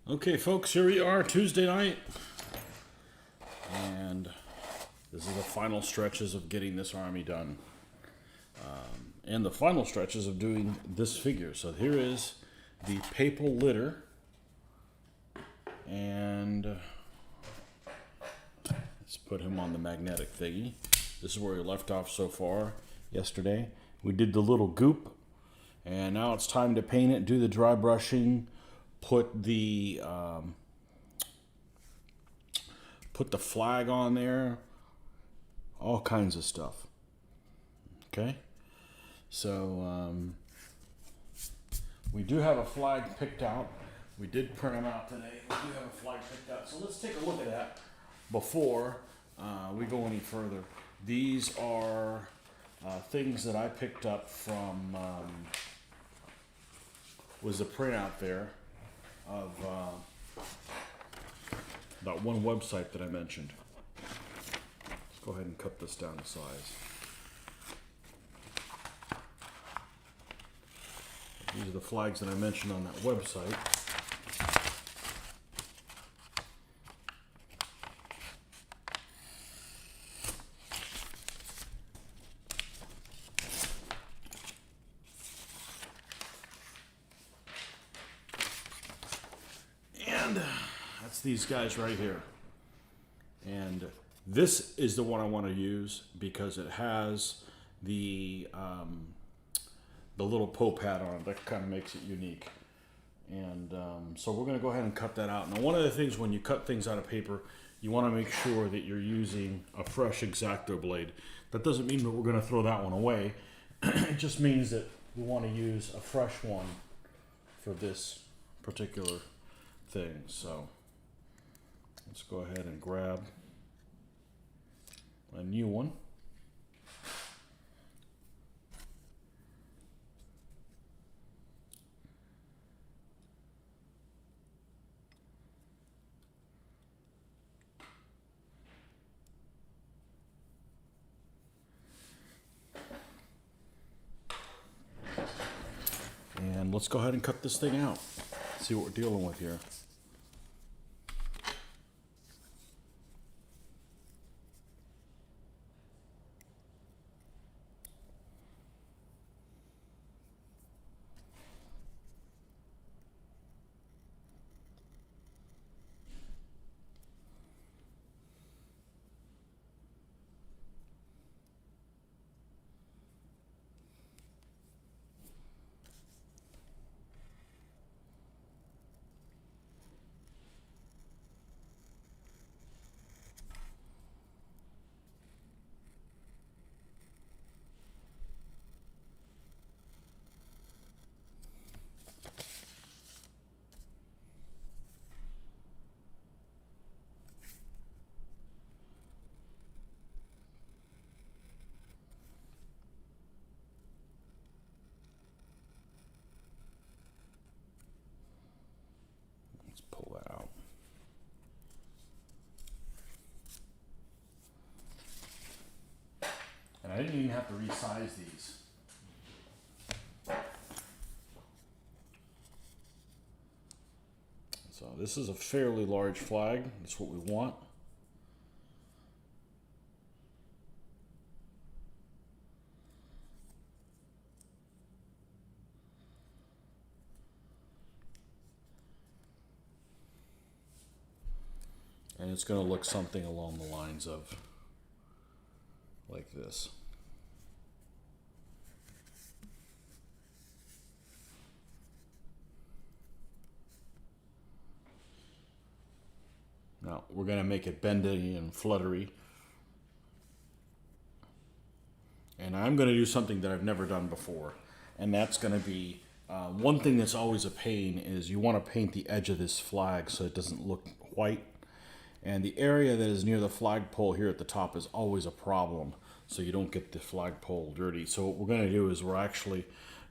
Okay, folks, here we are, Tuesday night, and this is the final stretches of getting this army done, and the final stretches of doing this figure. So here is the papal litter, and let's put him on the magnetic thingy. This is where we left off so far yesterday. We did the little goop, and now it's time to paint it, do the dry brushing, put the flag on there, all kinds of stuff. Okay, so we do have a flag picked out. We did print them out today. We do have a flag picked out. So let's take a look at that before we go any further. These are things that I picked up from was a printout there of that one website that I mentioned. Let's go ahead and cut this down to size. These are the flags that I mentioned on that website. And that's these guys right here. And this is the one I want to use because it has the little Pope hat on it. That kind of makes it unique. And so we're going to go ahead and cut that out. Now, one of the things when you cut things out of paper, you want to make sure that you're using a fresh X-Acto blade. That doesn't mean that we're going to throw that one away. It just means that we want to use a fresh one for this particular thing. So let's go ahead and grab a new one. And let's go ahead and cut this thing out. See what we're dealing with here. Let's pull that out. And I didn't even have to resize these. So this is a fairly large flag. That's what we want. And it's going to look something along the lines of like this. Now we're going to make it bendy and fluttery. And I'm going to do something that I've never done before. And that's going to be, one thing that's always a pain is you want to paint the edge of this flag so it doesn't look white. And the area that is near the flagpole here at the top is always a problem, so you don't get the flagpole dirty. So what we're going to do is we're actually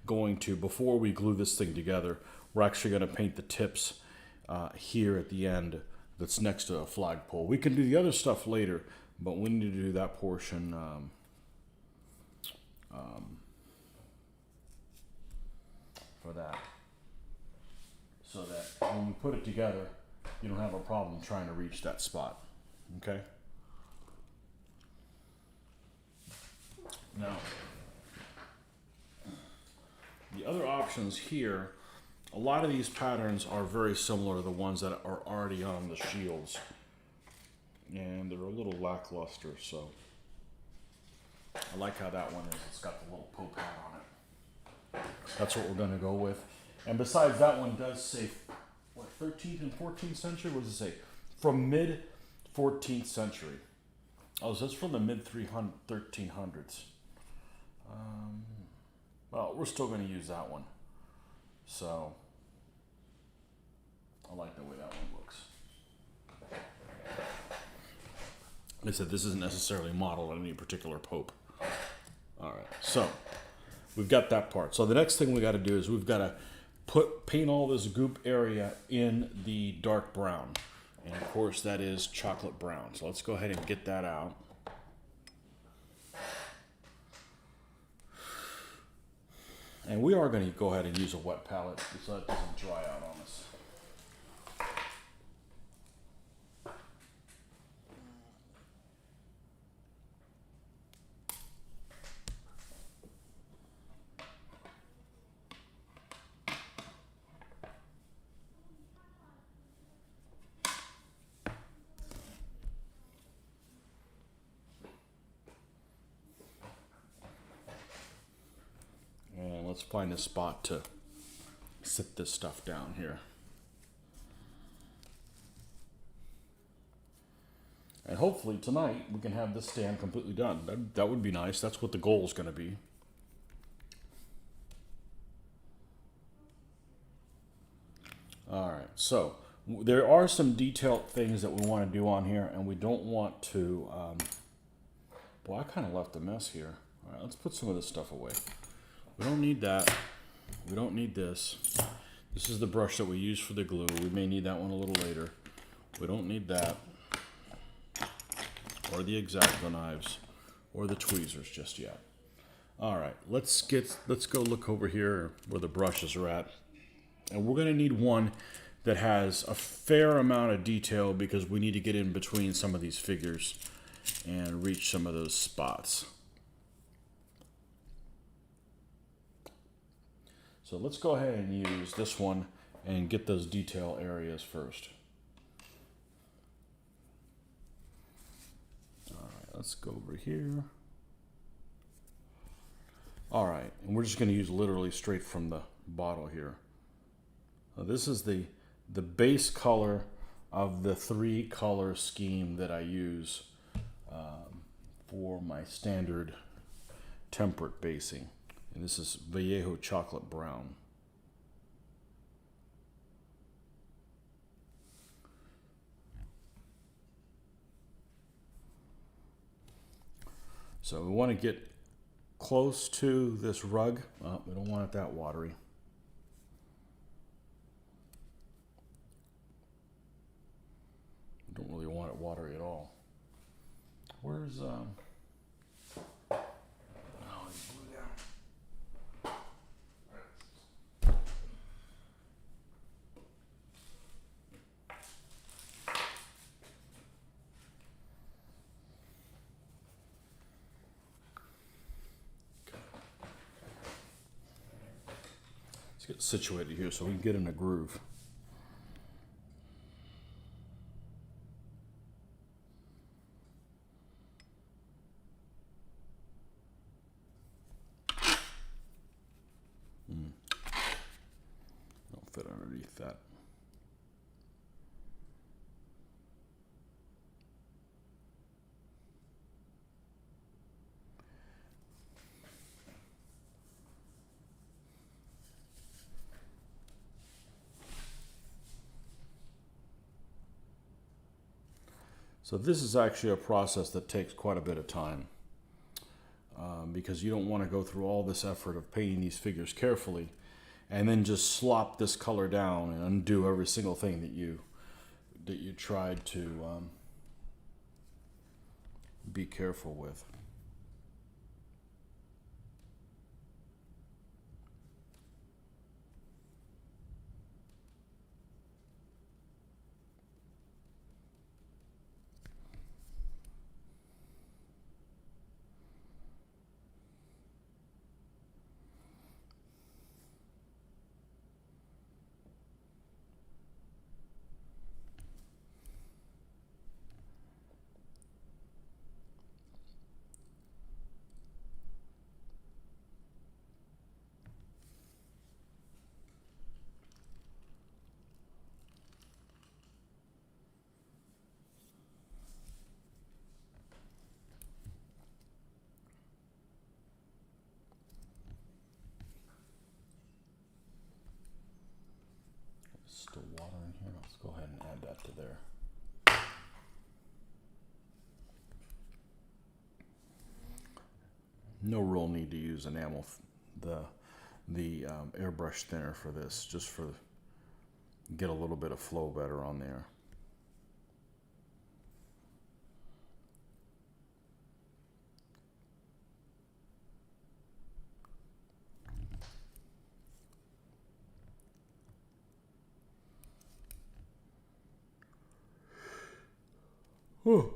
going to, before we glue this thing together, we're actually going to paint the tips here at the end that's next to a flagpole. We can do the other stuff later, but we need to do that portion for that. so that when we put it together, you don't have a problem trying to reach that spot. Okay? Now, the other options here, a lot of these patterns are very similar to the ones that are already on the shields. And they're a little lackluster, so I like how that one is. It's got the little poke hat on it. That's what we're going to go with. And besides, that one does say, what, 13th and 14th century? What does it say? From mid 14th century. Oh, so it's from the mid 1300s. Well, we're still going to use that one. So, I like the way that one looks. Like I said, this isn't necessarily modeled on any particular pope. All right, so we've got that part. So the next thing we got to do is we've got to paint all this goop area in the dark brown. And of course, that is chocolate brown. So let's go ahead and get that out. And we are going to go ahead and use a wet palette so that doesn't dry out on us. And let's find a spot to sit this stuff down here. And hopefully tonight we can have this stand completely done. That would be nice. That's what the goal is going to be. All right, so there are some detailed things that we want to do on here, and we don't want to. Well, I kind of left a mess here. All right, let's put some of this stuff away. We don't need that. We don't need this. This is the brush that we use for the glue. We may need that one a little later. We don't need that. Or the X-Acto knives. Or the tweezers just yet. All right, let's go look over here where the brushes are at. And we're gonna need one that has a fair amount of detail because we need to get in between some of these figures and reach some of those spots. So let's go ahead and use this one and get those detail areas first. All right, let's go over here. All right, and we're just going to use literally straight from the bottle here. Now, this is the base color of the 3-color scheme that I use for my standard temperate basing. And this is Vallejo Chocolate Brown. So we want to get close to this rug. We don't want it that watery. We don't really want it watery at all. Where's let's get situated here so we can get in a groove. Don't fit underneath that. So this is actually a process that takes quite a bit of time because you don't want to go through all this effort of painting these figures carefully and then just slop this color down and undo every single thing that you tried to be careful with. No real need to use enamel, the airbrush thinner for this, just for get a little bit of flow better on there. Whew.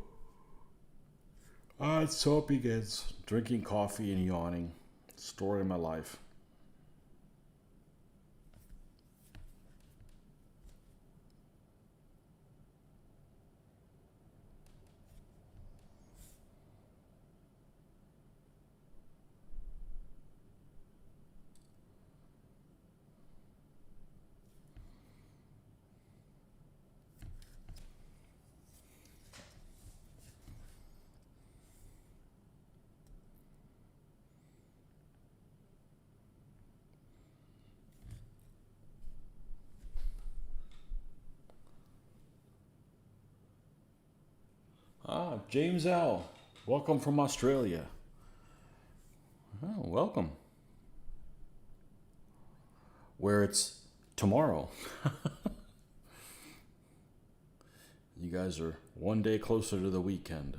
So it begins. Drinking coffee and yawning. Story of my life. James L. Welcome from Australia. Oh, welcome. Where it's tomorrow. You guys are one day closer to the weekend.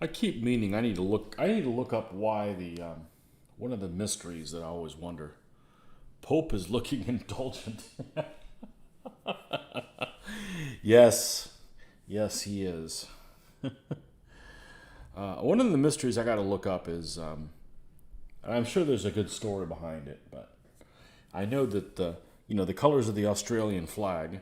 I keep meaning I need to look up why the one of the mysteries that I always wonder. Pope is looking indulgent. Yes, yes, he is. One of the mysteries I got to look up is, and I'm sure there's a good story behind it, but I know that the colors of the Australian flag,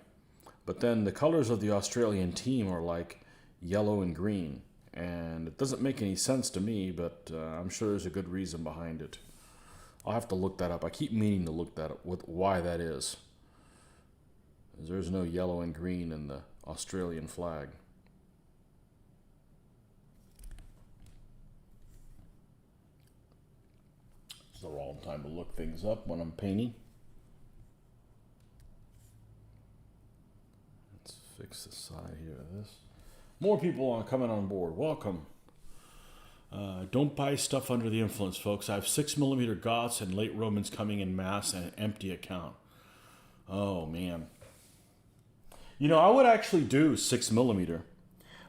but then the colors of the Australian team are like yellow and green. And it doesn't make any sense to me, but I'm sure there's a good reason behind it. I'll have to look that up. I keep meaning to look that up with why that is. There's no yellow and green in the Australian flag. It's the wrong time to look things up when I'm painting. Let's fix the side here of this. More people are coming on board. Welcome. Don't buy stuff under the influence, folks. I have 6mm Goths and late Romans coming in mass and an empty account. Oh, man. I would actually do 6mm,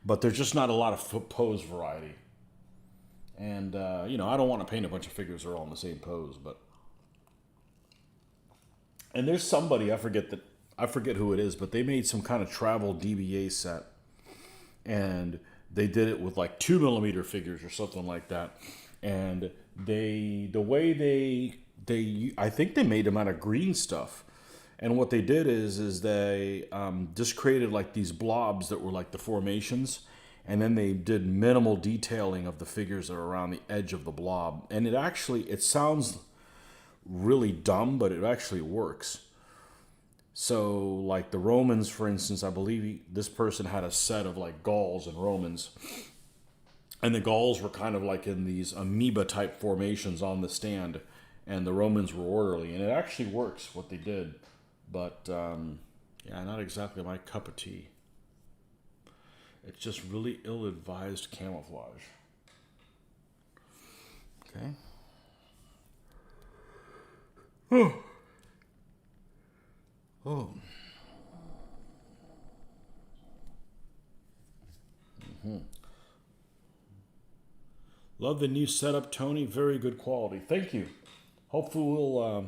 but there's just not a lot of pose variety. And, I don't want to paint a bunch of figures that are all in the same pose, but... And there's somebody, I forget who it is, but they made some kind of travel DBA set. And they did it with like 2mm figures or something like that. And I think they made them out of green stuff. And what they did is they just created like these blobs that were like the formations. And then they did minimal detailing of the figures that are around the edge of the blob. And it sounds really dumb, but it actually works. So, like the Romans, for instance, I believe this person had a set of like Gauls and Romans. And the Gauls were kind of like in these amoeba type formations on the stand. And the Romans were orderly. And it actually works, what they did. But, not exactly my cup of tea. It's just really ill-advised camouflage. Okay. Oh. Love the new setup, Tony. Very good quality. Thank you. Hopefully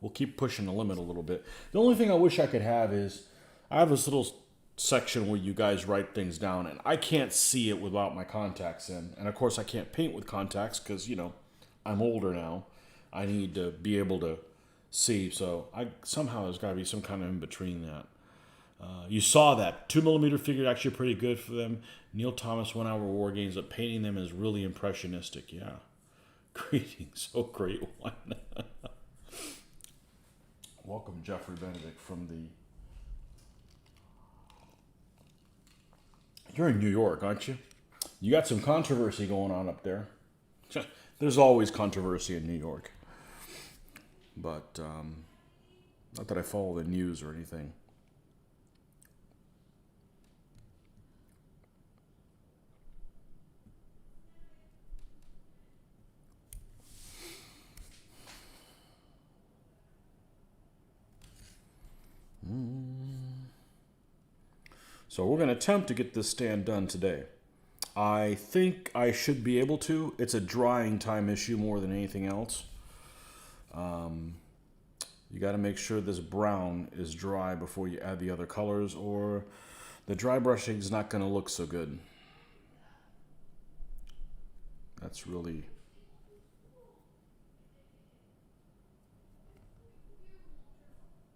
we'll keep pushing the limit a little bit. The only thing I wish I could have is I have this little section where you guys write things down, and I can't see it without my contacts in. And of course, I can't paint with contacts because I'm older now. I need to be able to see. So somehow there's got to be some kind of in between that. You saw that 2mm figure actually pretty good for them. Neil Thomas 1 Hour War Games, but painting them is really impressionistic. Yeah. Greetings. Oh, great one. Welcome, Jeffrey Benedict from the You're in New York, aren't you? You got some controversy going on up there. There's always controversy in New York. But not that I follow the news or anything. So we're going to attempt to get this stand done today. I think I should be able to. It's a drying time issue more than anything else. You got to make sure this brown is dry before you add the other colors, or the dry brushing is not going to look so good. That's really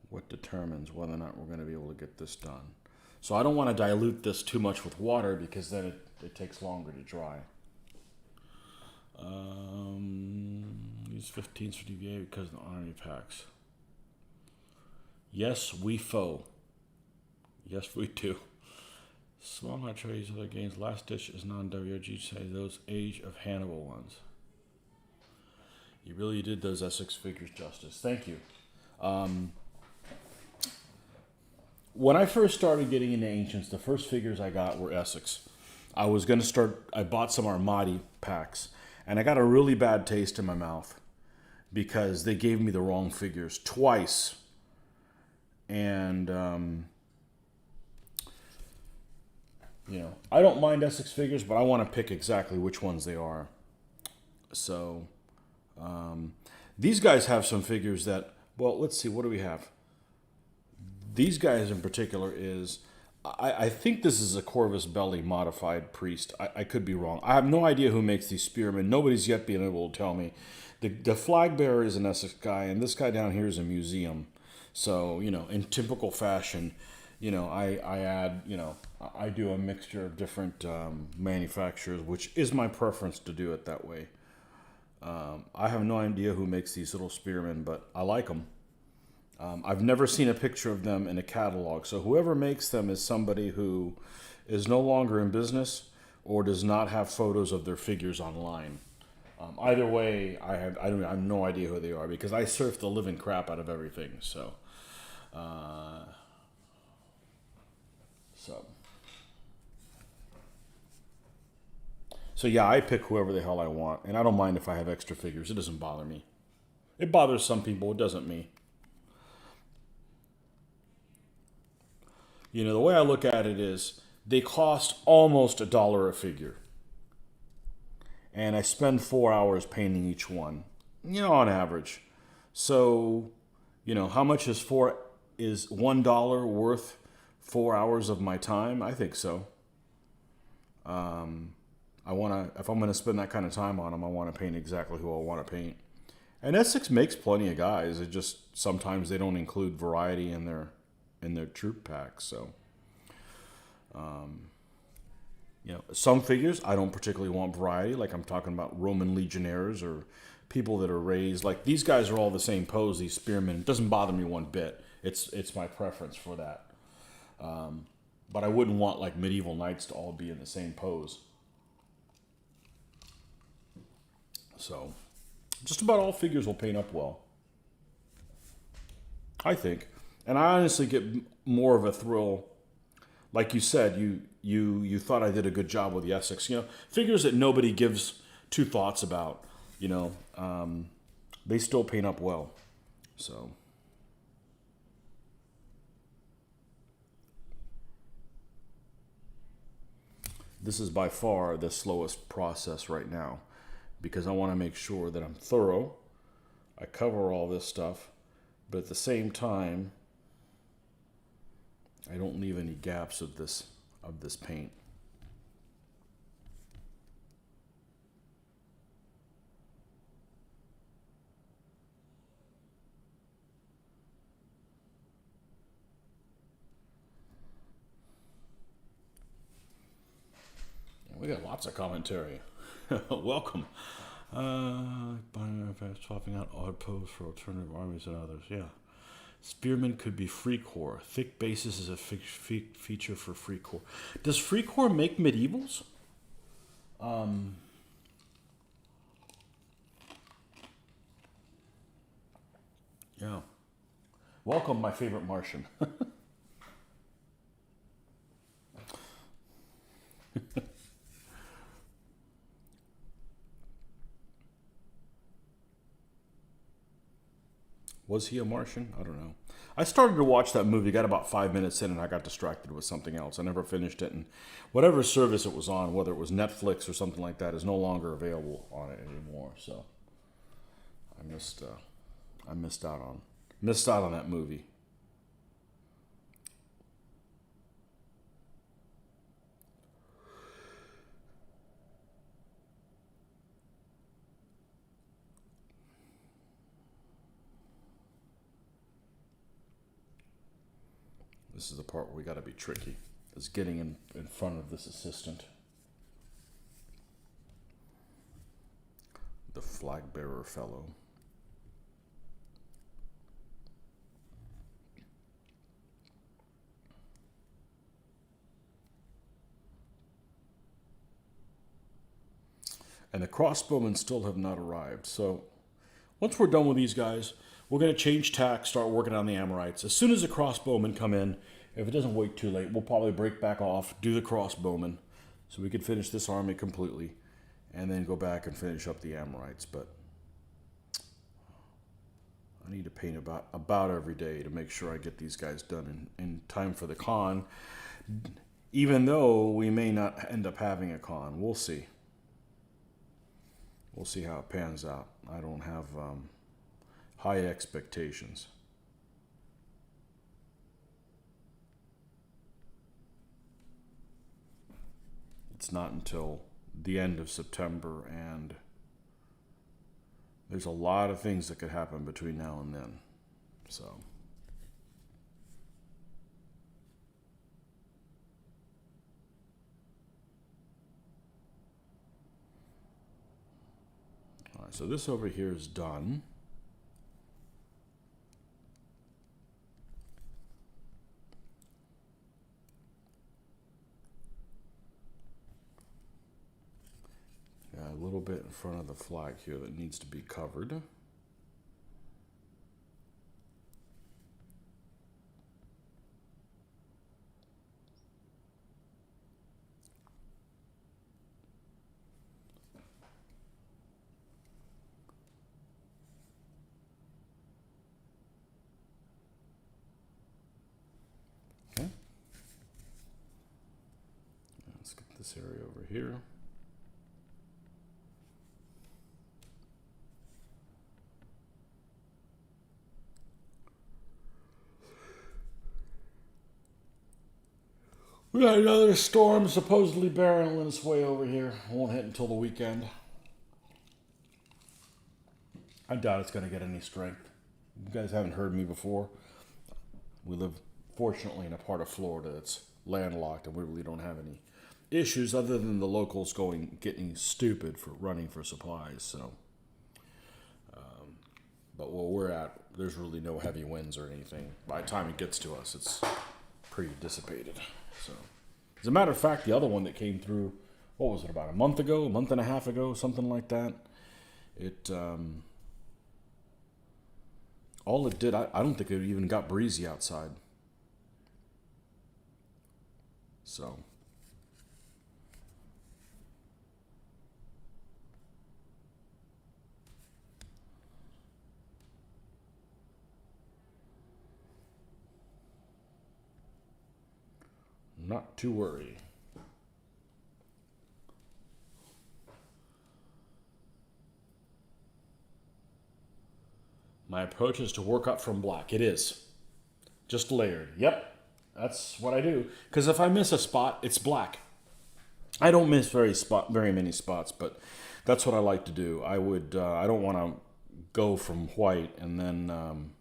what determines whether or not we're going to be able to get this done. So I don't want to dilute this too much with water because then it takes longer to dry. Use 15s for DVA because of the army packs. Yes, we faux. Yes, we do. Small hot trays, other games. Last Ditch is non-WRG. Say those Age of Hannibal ones. You really did those Essex figures justice. Thank you. When I first started getting into Ancients, the first figures I got were Essex. I bought some Armati packs, and I got a really bad taste in my mouth because they gave me the wrong figures twice. And, I don't mind Essex figures, but I want to pick exactly which ones they are. So, these guys have some figures that, well, let's see, what do we have? These guys in particular is, I think this is a Corvus Belli modified priest. I could be wrong. I have no idea who makes these spearmen. Nobody's yet been able to tell me. The flag bearer is an Essex guy, and this guy down here is a museum. So, in typical fashion, I add, I do a mixture of different manufacturers, which is my preference to do it that way. I have no idea who makes these little spearmen, but I like them. I've never seen a picture of them in a catalog. So whoever makes them is somebody who is no longer in business or does not have photos of their figures online. Either way, I have no idea who they are because I surf the living crap out of everything. So yeah, I pick whoever the hell I want, and I don't mind if I have extra figures. It doesn't bother me. It bothers some people. It doesn't me. The way I look at it is they cost almost $1 a figure. And I spend 4 hours painting each one, on average. So, how much is $1 worth 4 hours of my time? I think so. If I'm going to spend that kind of time on them, I want to paint exactly who I want to paint. And Essex makes plenty of guys. It just sometimes they don't include variety in their troop packs. So, some figures I don't particularly want variety. Like I'm talking about Roman legionnaires or people that are raised. Like these guys are all the same pose. These spearmen. It doesn't bother me one bit. It's my preference for that. But I wouldn't want like medieval knights to all be in the same pose. So, just about all figures will paint up well, I think. And I honestly get more of a thrill. Like you said, you thought I did a good job with the Essex. Figures that nobody gives two thoughts about. They still paint up well. So. This is by far the slowest process right now because I want to make sure that I'm thorough. I cover all this stuff, but at the same time, I don't leave any gaps of this paint. We got lots of commentary. Welcome. Swapping out odd pose for alternative armies and others. Yeah. Spearman could be free core. Thick basis is a feature for free core. Does free core make medievals? Yeah. Welcome, my favorite Martian. Was he a Martian? I don't know. I started to watch that movie, got about 5 minutes in, and I got distracted with something else. I never finished it, and whatever service it was on, whether it was Netflix or something like that, is no longer available on it anymore. So I missed out on that movie. This is the part where we got to be tricky, is getting in front of this assistant. The flag bearer fellow. And the crossbowmen still have not arrived. So once we're done with these guys, we're going to change tack, start working on the Amorites. As soon as the crossbowmen come in, if it doesn't wait too late, we'll probably break back off, do the crossbowmen, so we can finish this army completely, and then go back and finish up the Amorites. But I need to paint about every day to make sure I get these guys done in time for the con, even though we may not end up having a con. We'll see. We'll see how it pans out. I don't have high expectations. It's not until the end of September, and there's a lot of things that could happen between now and then. So all right, so this over here is done. A little bit in front of the flag here that needs to be covered. Okay. Let's get this area over here. We got another storm supposedly barreling its way over here. Won't hit until the weekend. I doubt it's going to get any strength. You guys haven't heard me before. We live, fortunately, in a part of Florida that's landlocked, and we really don't have any issues other than the locals getting stupid for running for supplies. So, but where we're at, there's really no heavy winds or anything. By the time it gets to us, it's pretty dissipated. So, as a matter of fact, the other one that came through, what was it, about a month and a half ago, something like that. It, all it did, I don't think it even got breezy outside. So, not to worry. My approach is to work up from black. It is. Just layered. Yep. That's what I do. Because if I miss a spot, it's black. I don't miss very many spots, but that's what I like to do. I don't want to go from white and then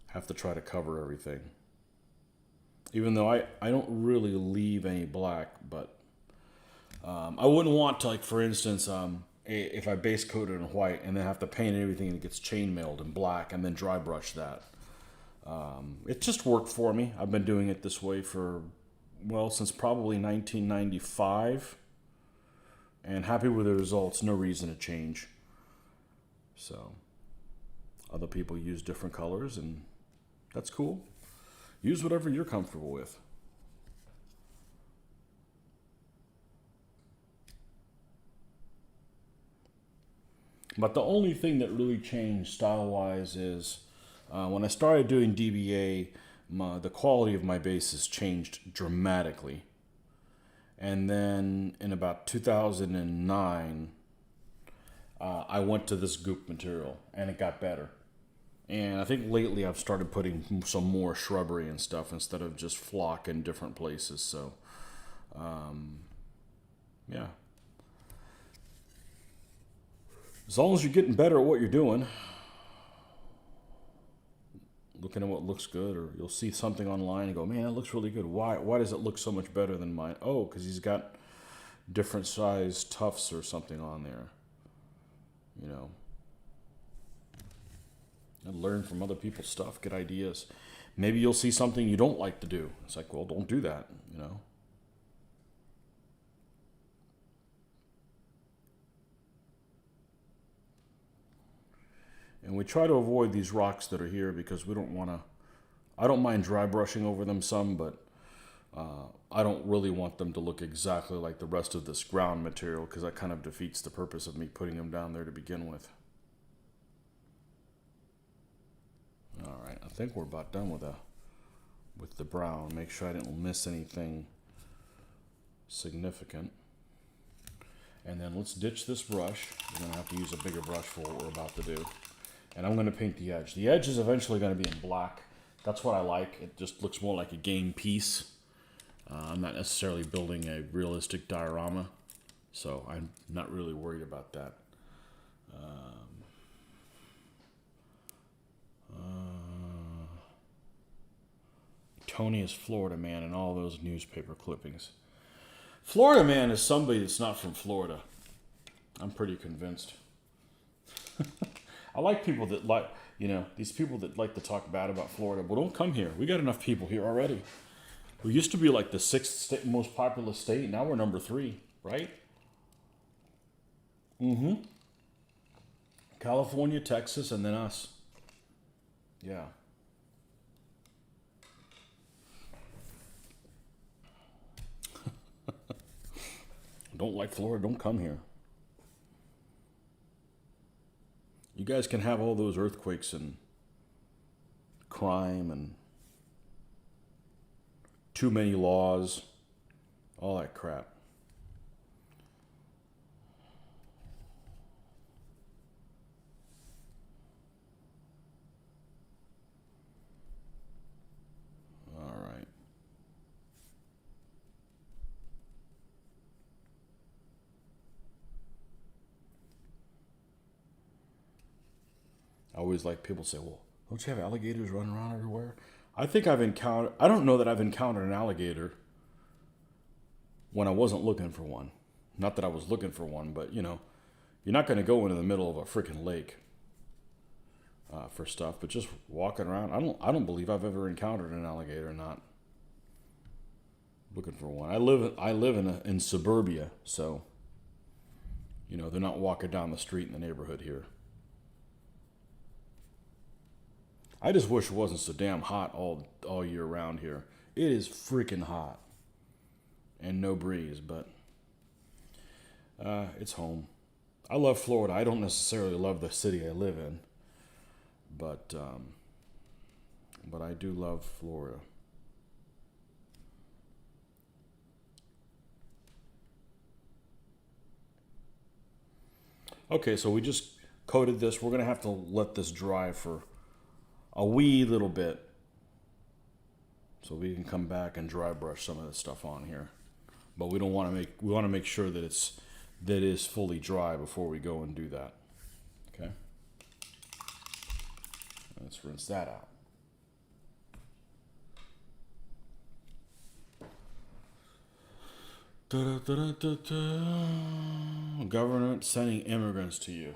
have to try to cover everything. Even though I don't really leave any black, but I wouldn't want to, like, for instance, if I base coat it in white and then have to paint everything and it gets chainmailed in black and then dry brush that. It just worked for me. I've been doing it this way for, well, since probably 1995, and happy with the results. No reason to change. So other people use different colors, and that's cool. Use whatever you're comfortable with. But the only thing that really changed style-wise is when I started doing DBA, the quality of my bases changed dramatically. And then in about 2009, I went to this goop material, and it got better. And I think lately I've started putting some more shrubbery and stuff instead of just flock in different places. So, yeah. As long as you're getting better at what you're doing, looking at what looks good, or you'll see something online and go, man, that looks really good. Why does it look so much better than mine? Oh, because he's got different size tufts or something on there. You know. And learn from other people's stuff, get ideas. Maybe you'll see something you don't like to do. It's like, well, don't do that, you know. And we try to avoid these rocks that are here because we don't want to. I don't mind dry brushing over them some, but I don't really want them to look exactly like the rest of this ground material because that kind of defeats the purpose of me putting them down there to begin with. All right, I think we're about done with the brown. Make sure I didn't miss anything significant. And then let's ditch this brush. We're gonna have to use a bigger brush for what we're about to do. And I'm gonna paint the edge. The edge is eventually gonna be in black. That's what I like. It just looks more like a game piece. I'm not necessarily building a realistic diorama, so I'm not really worried about that. Tony is Florida Man in all those newspaper clippings. Florida Man is somebody that's not from Florida. I'm pretty convinced. I like people that like, these people that like to talk bad about Florida. Well, don't come here. We got enough people here already. We used to be like the 6th most populous state. Now we're number 3, right? Mm-hmm. California, Texas, and then us. Yeah. Don't like Florida, don't come here. You guys can have all those earthquakes and crime and too many laws, all that crap. All right. I always like people say, well, don't you have alligators running around everywhere? I don't know that I've encountered an alligator when I wasn't looking for one. Not that I was looking for one, but you're not going to go into the middle of a freaking lake for stuff. But just walking around, I don't believe I've ever encountered an alligator not looking for one. I live in suburbia, so they're not walking down the street in the neighborhood here. I just wish it wasn't so damn hot all year round here. It is freaking hot. And no breeze, but it's home. I love Florida. I don't necessarily love the city I live in, but I do love Florida. Okay, so we just coated this. We're going to have to let this dry for a wee little bit so we can come back and dry brush some of this stuff on here. But we want to make sure that it is fully dry before we go and do that. Okay? Let's rinse that out. Government sending immigrants to you.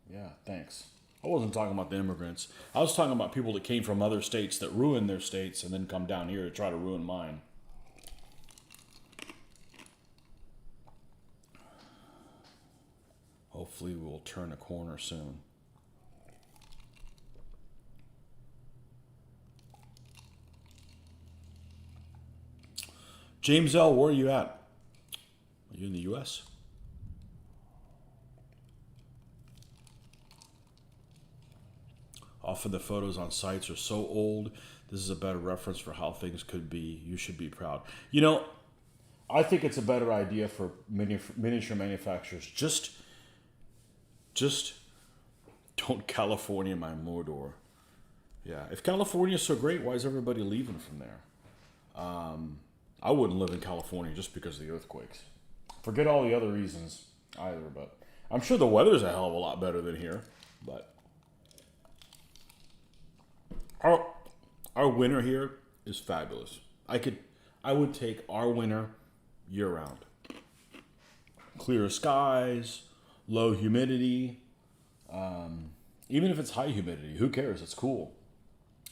Yeah, thanks. I wasn't talking about the immigrants. I was talking about people that came from other states that ruined their states and then come down here to try to ruin mine. Hopefully we'll turn a corner soon. James L., where are you at? Are you in the U.S.? Often the photos on sites are so old. This is a better reference for how things could be. You should be proud. You know, I think it's a better idea for miniature manufacturers. Just don't California my Mordor. Yeah, if California's so great, why is everybody leaving from there? I wouldn't live in California just because of the earthquakes. Forget all the other reasons either, but I'm sure the weather's a hell of a lot better than here. But our winter here is fabulous. I would take our winter year round. Clear skies, low humidity. Even if it's high humidity, who cares? It's cool.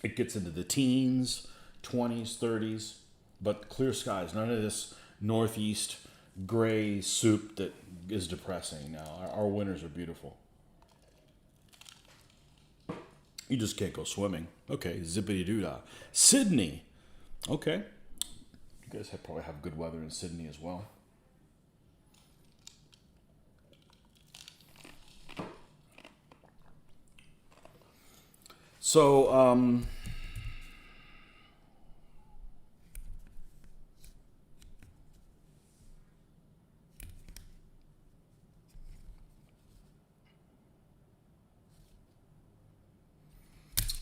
It gets into the teens, 20s, 30s, but clear skies. None of this northeast gray soup that is depressing. Now, our winters are beautiful. You just can't go swimming. Okay, zippity-doo-dah. Sydney. Okay. You guys probably have good weather in Sydney as well. So,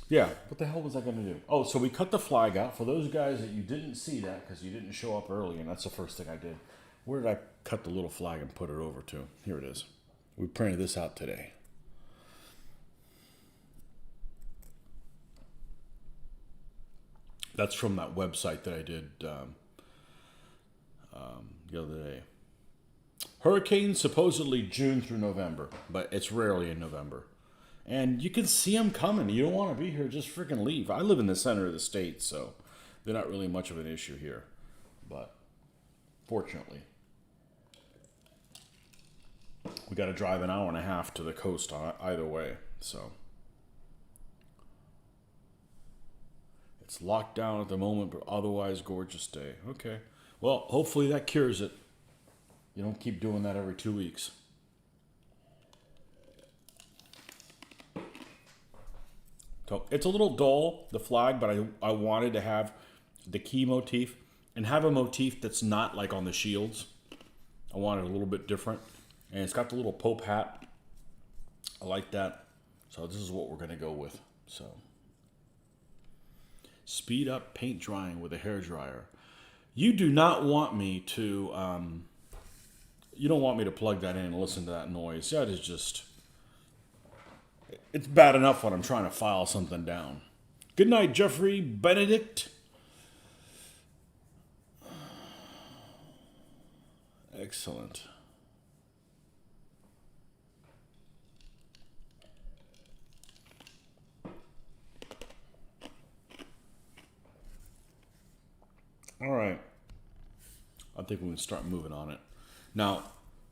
yeah, what the hell was I going to do? Oh, so we cut the flag out. For those guys that you didn't see that because you didn't show up early, and that's the first thing I did. Where did I cut the little flag and put it over to? Here it is. We printed this out today. That's from that website that I did the other day. Hurricanes supposedly June through November, but it's rarely in November. And you can see them coming. You don't want to be here, just freaking leave. I live in the center of the state, so they're not really much of an issue here. But fortunately, we got to drive an hour and a half to the coast either way, so. It's locked down at the moment, but otherwise gorgeous day. Okay. Well, hopefully that cures it. You don't keep doing that every 2 weeks. So it's a little dull, the flag, but I wanted to have the key motif and have a motif that's not like on the shields. I wanted a little bit different. And it's got the little Pope hat. I like that. So this is what we're going to go with. So. Speed up paint drying with a hairdryer. You do not want me to, you don't want me to plug that in and listen to that noise. That is just, it's bad enough when I'm trying to file something down. Good night, Jeffrey Benedict. Excellent. All right. I think we can start moving on it. Now,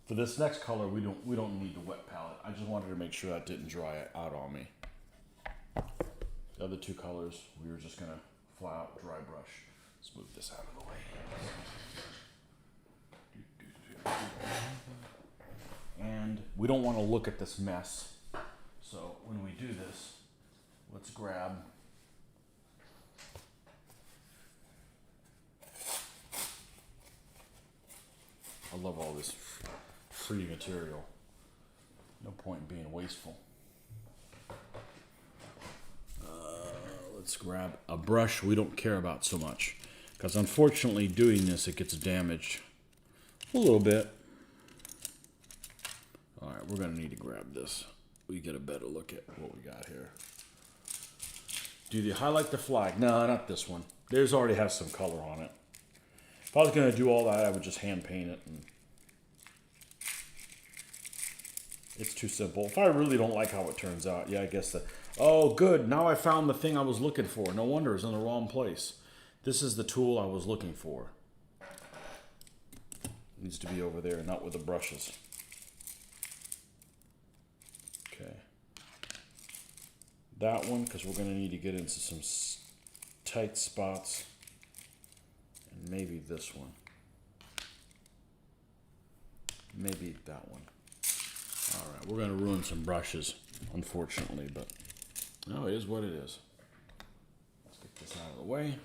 for this next color, we don't need the wet palette. I just wanted to make sure that didn't dry out on me. The other two colors, we were just gonna flat out dry brush. Let's move this out of the way. And we don't want to look at this mess. So when we do this, let's grab I love all this free material. No point in being wasteful. Let's grab a brush we don't care about so much. Because unfortunately doing this, it gets damaged a little bit. Alright, we're going to need to grab this. We get a better look at what we got here. Do you highlight the flag? No, not this one. Theirs already has some color on it. If I was going to do all that, I would just hand paint it. And it's too simple. If I really don't like how it turns out, yeah, I guess that. Oh, good. Now I found the thing I was looking for. No wonder it's in the wrong place. This is the tool I was looking for. It needs to be over there, not with the brushes. Okay. That one, because we're going to need to get into some tight spots. And maybe this one. Maybe that one. All right, we're going to ruin some brushes, unfortunately, but no, it is what it is. Let's get this out of the way.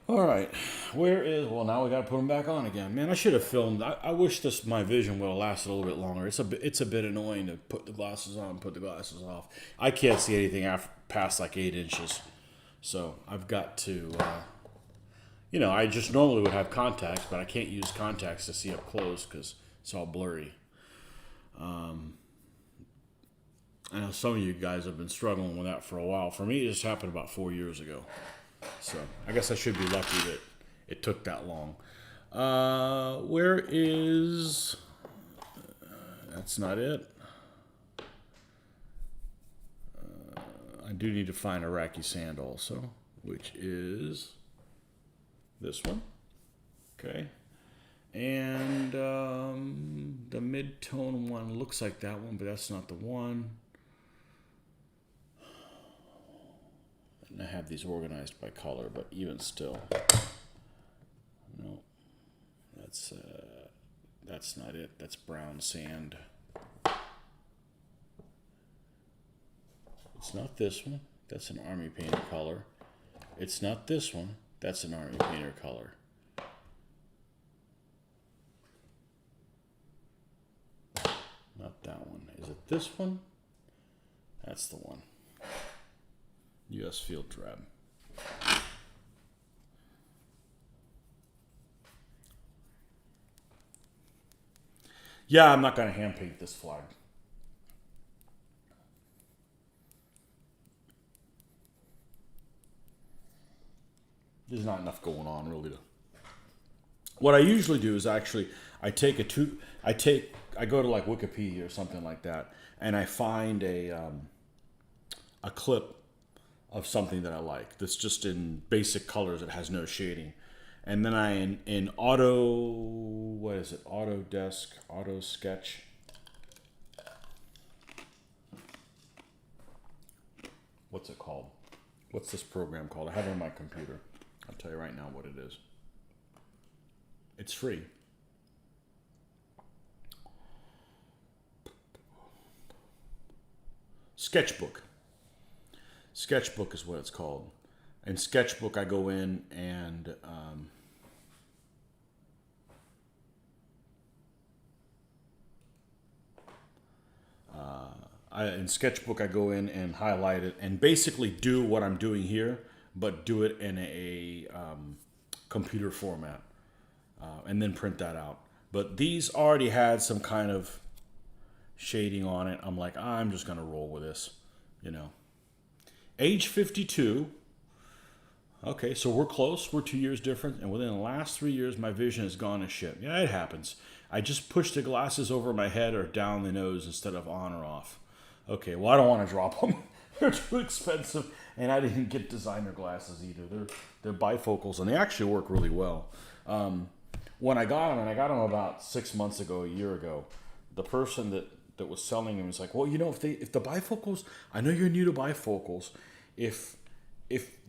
All right, where is, well, now we got to put them back on again. Man, I should have filmed. I wish my vision would have lasted a little bit longer. It's a bit annoying to put the glasses on, put the glasses off. I can't see anything past like 8 inches. So I've got to, I just normally would have contacts, but I can't use contacts to see up close because it's all blurry. I know some of you guys have been struggling with that for a while. For me, it just happened about 4 years ago. So I guess I should be lucky that it took that long. Where is... that's not it. I do need to find Iraqi sand also, which is this one. Okay. And the mid-tone one looks like that one, but that's not the one. And I have these organized by color, but even still, no, that's not it. That's brown sand. It's not this one. That's an army painter color. It's not this one. That's an army painter color. Not that one. Is it this one? That's the one. U.S. Field Drab. Yeah, I'm not going to hand paint this flag. There's not enough going on really to. What I usually do is actually I go to like Wikipedia or something like that, and I find a clip of something that I like that's just in basic colors. It has no shading, and then I in Autodesk, Auto Sketch. What's it called? What's this program called? I have it on my computer. I'll tell you right now what it is. It's free. Sketchbook. Sketchbook is what it's called. In Sketchbook, I go in and in Sketchbook, I go in and highlight it and basically do what I'm doing here, but do it in a computer format, and then print that out. But these already had some kind of shading on it. I'm like, I'm just gonna roll with this, Age 52. Okay, so we're close. We're 2 years different, and within the last 3 years, my vision has gone to shit. Yeah, it happens. I just pushed the glasses over my head or down the nose instead of on or off. Okay, well, I don't want to drop them. They're too expensive, and I didn't get designer glasses either. They're bifocals, and they actually work really well. When I got them, and I got them about 6 months ago, a year ago, the person that was selling them was like, well, if the bifocals, I know you're new to bifocals, if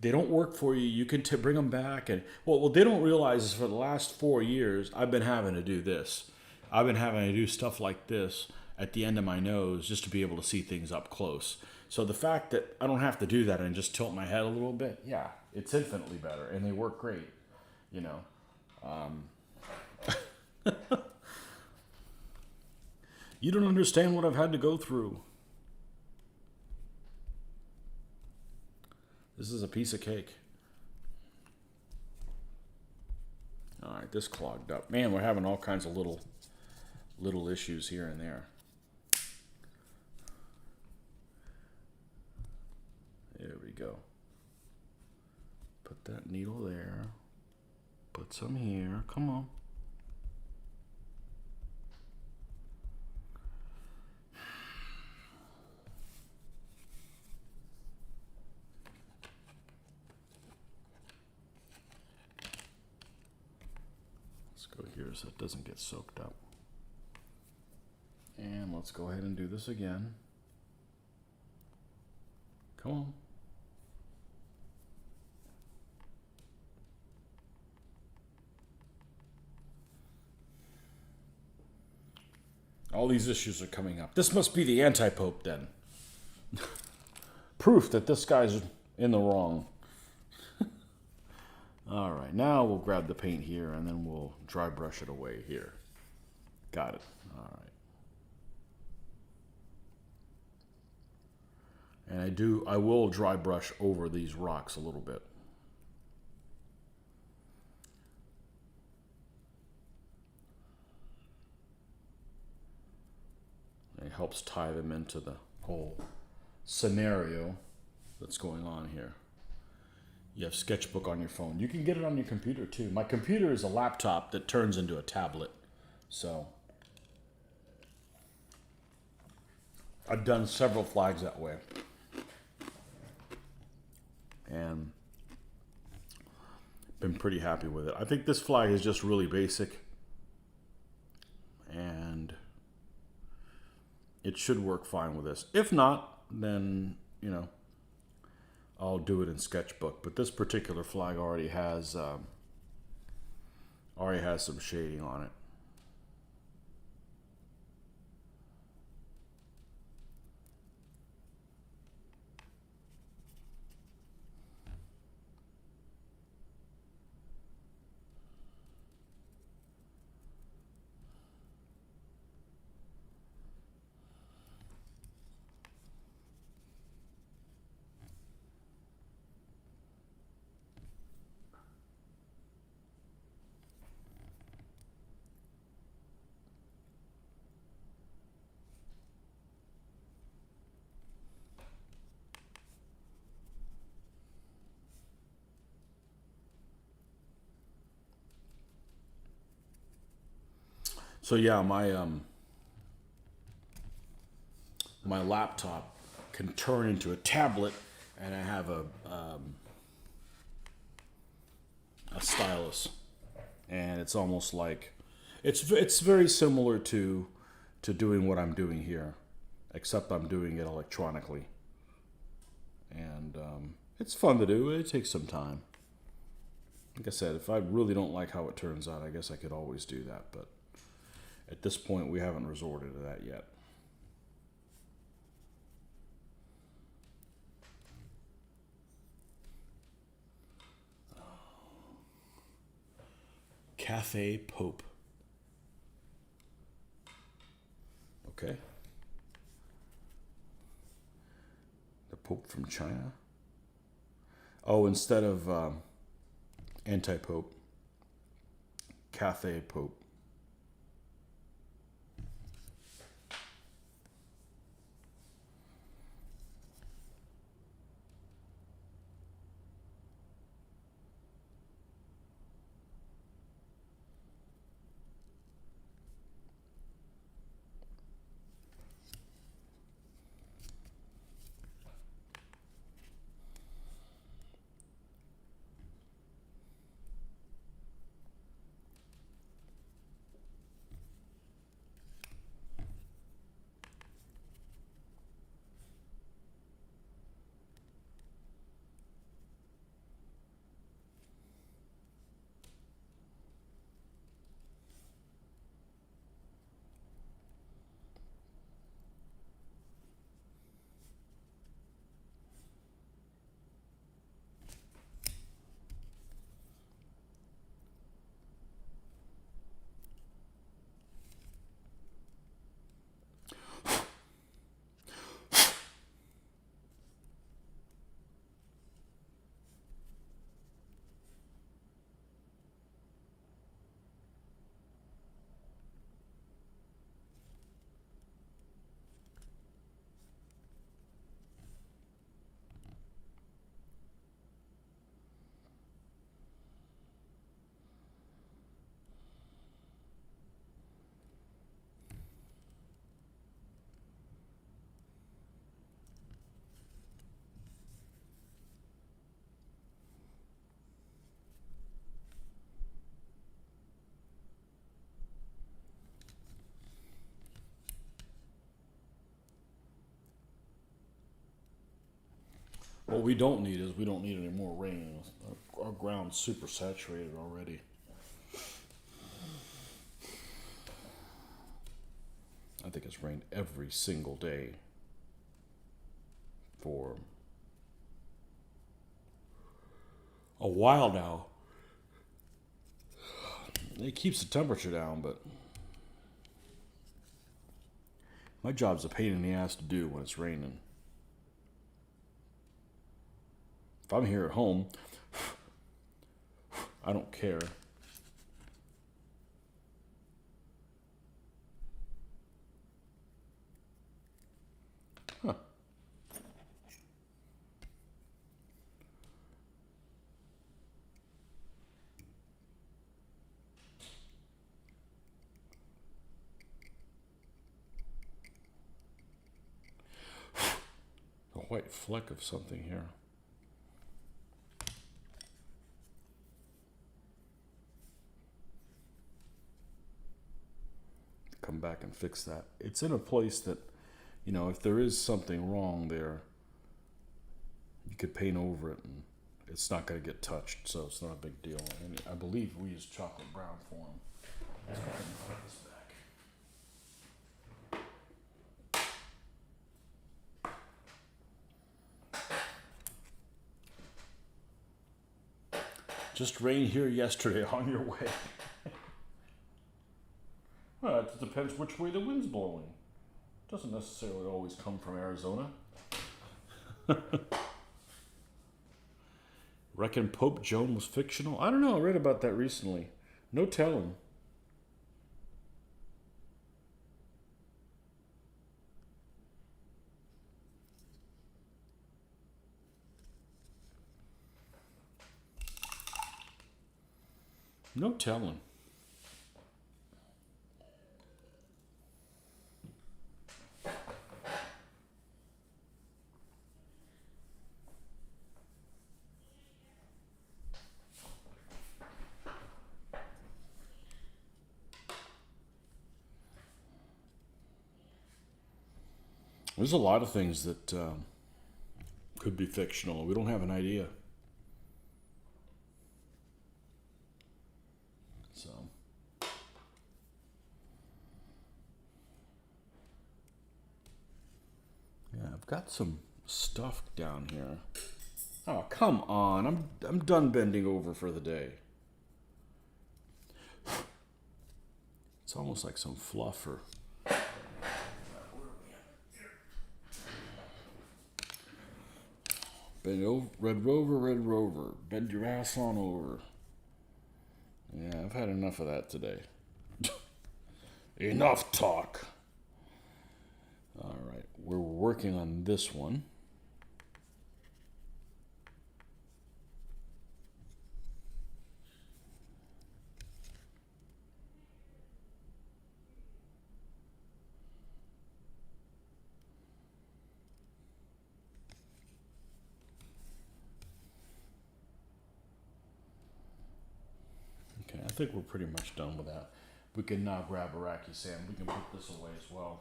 they don't work for you, you can bring them back. And what they don't realize is for the last 4 years, I've been having to do this. I've been having to do stuff like this at the end of my nose just to be able to see things up close. So the fact that I don't have to do that and just tilt my head a little bit, yeah, it's infinitely better, and they work great, You don't understand what I've had to go through. This is a piece of cake. All right, this clogged up. Man, we're having all kinds of little issues here and there. There we go. Put that needle there. Put some here. Come on. Let's go here so it doesn't get soaked up. And let's go ahead and do this again. Come on. All these issues are coming up. This must be the anti-pope then. Proof that this guy's in the wrong. All right, now we'll grab the paint here and then we'll dry brush it away here. Got it. All right. And I will dry brush over these rocks a little bit. It helps tie them into the whole scenario that's going on here. You have Sketchbook on your phone. You can get it on your computer too. My computer is a laptop that turns into a tablet. So I've done several flags that way. And been pretty happy with it. I think this flag is just really basic. And it should work fine with this. If not, then, you know, I'll do it in Sketchbook. But this particular flag already has some shading on it. So yeah, my laptop can turn into a tablet, and I have a stylus, and it's almost like it's very similar to doing what I'm doing here, except I'm doing it electronically, and it's fun to do. It takes some time. Like I said, if I really don't like how it turns out, I guess I could always do that, but at this point, we haven't resorted to that yet. Cafe Pope. Okay. The Pope from China. Oh, instead of anti-Pope, Cafe Pope. What we don't need is we don't need any more rain. Our ground's super saturated already. I think it's rained every single day for a while now. It keeps the temperature down, but my job's a pain in the ass to do when it's raining. If I'm here at home, I don't care. Huh. A white fleck of something here. Come back and fix that. It's in a place that, you know, if there is something wrong there, you could paint over it and it's not going to get touched, so it's not a big deal. And I believe we use chocolate brown for them. Let's go ahead and put this back. Just rained here yesterday. On your way. Well, it depends which way the wind's blowing. It doesn't necessarily always come from Arizona. Reckon Pope Joan was fictional? I don't know. I read about that recently. No telling. No telling. There's a lot of things that could be fictional. We don't have an idea. So, yeah, I've got some stuff down here. Oh, come on. I'm done bending over for the day. It's almost like some fluff or... Bend over, Red Rover, bend your ass on over. Yeah, I've had enough of that today. Enough talk. All right, we're working on this one. Okay, I think we're pretty much done with that. We can now grab Iraqi sand. We can put this away as well.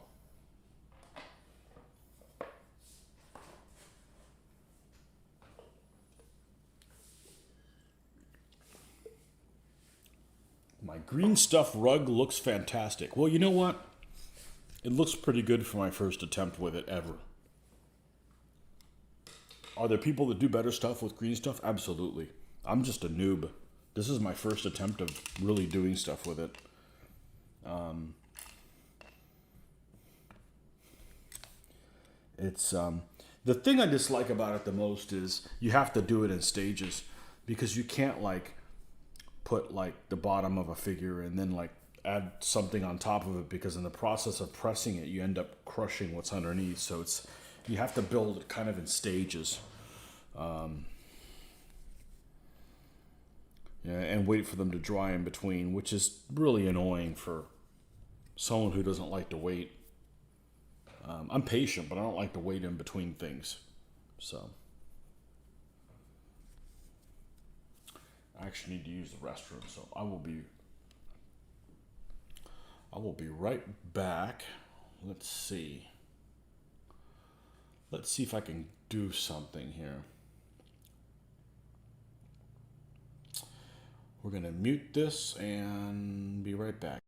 My green stuff rug looks fantastic. Well, you know what? It looks pretty good for my first attempt with it ever. Are there people that do better stuff with green stuff? Absolutely. I'm just a noob. This is my first attempt of really doing stuff with it. It's the thing I dislike about it the most is you have to do it in stages because you can't like put like the bottom of a figure and then like add something on top of it because in the process of pressing it you end up crushing what's underneath. So it's you have to build it kind of in stages. Yeah, and wait for them to dry in between, which is really annoying for someone who doesn't like to wait. I'm patient, but I don't like to wait in between things. So I actually need to use the restroom, so I will be right back. Let's see. Let's see if I can do something here. We're going to mute this and be right back.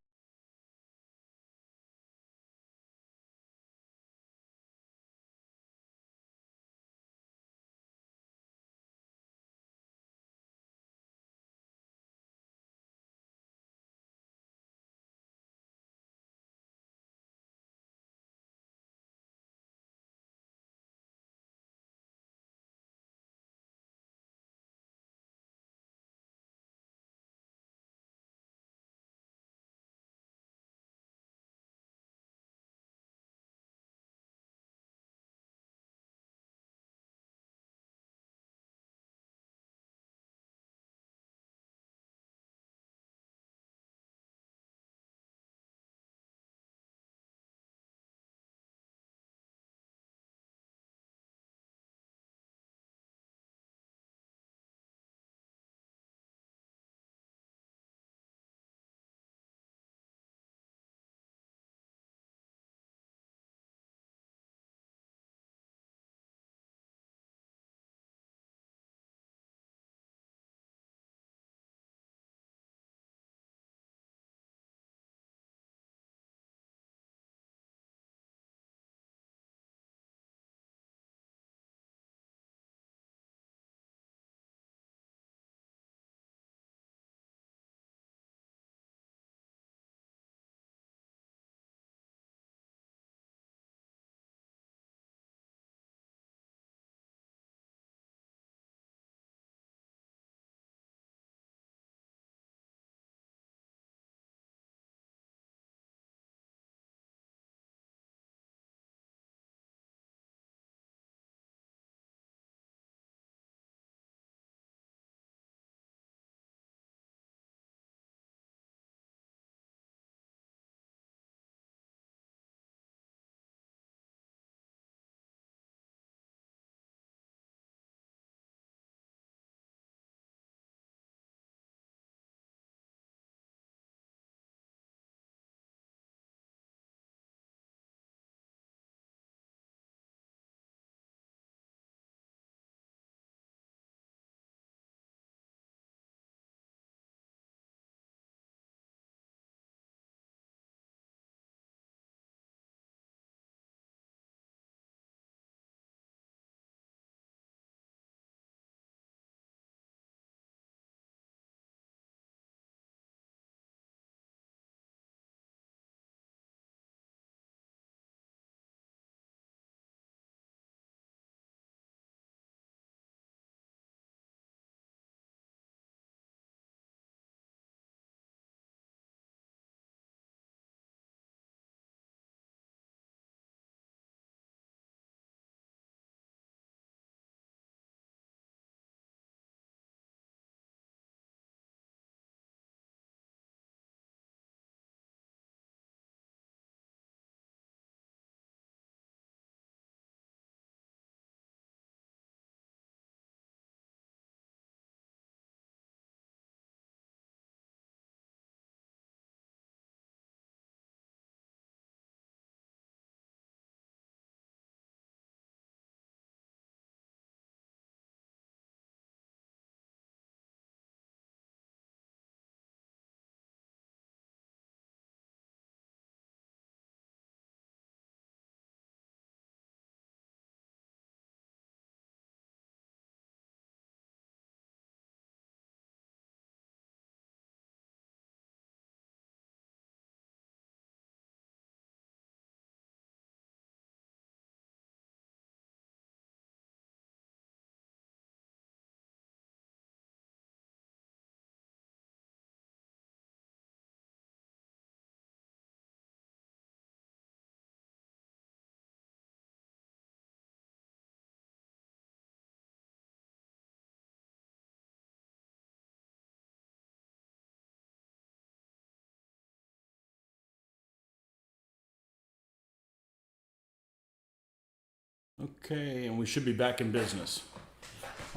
Okay, and we should be back in business.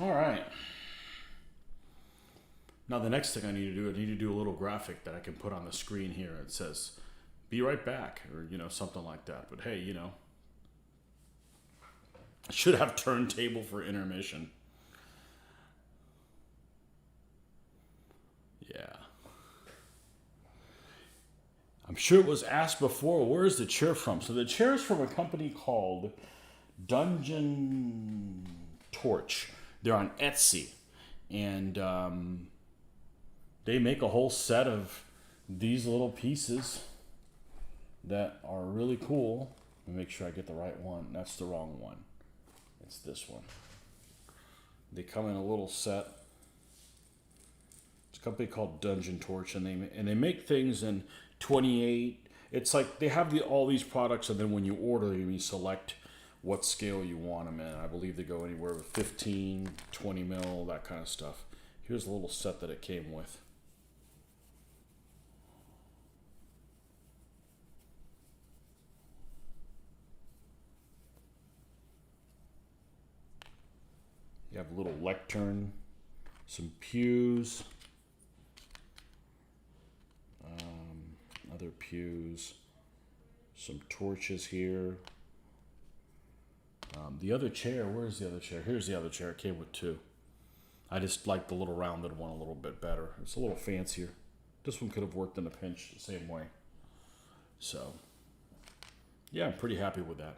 All right. Now the next thing I need to do a little graphic that I can put on the screen here. It says, "Be right back," or something like that. But hey, I should have turntable for intermission. Yeah, I'm sure it was asked before, where is the chair from? So the chair is from a company called Dungeon Torch. They're on Etsy. And they make a whole set of these little pieces that are really cool. Let me make sure I get the right one. That's the wrong one. It's this one. They come in a little set. It's a company called Dungeon Torch, and they make things in 28. It's like they have all these products, and then when you order them, you select what scale you want them in. I believe they go anywhere with 15, 20 mil, that kind of stuff. Here's a little set that it came with. You have a little lectern, some pews, other pews, some torches here. The other chair, where's the other chair? Here's the other chair. It came with two. I just like the little rounded one a little bit better. It's a little fancier. This one could have worked in a pinch the same way. So, yeah, I'm pretty happy with that.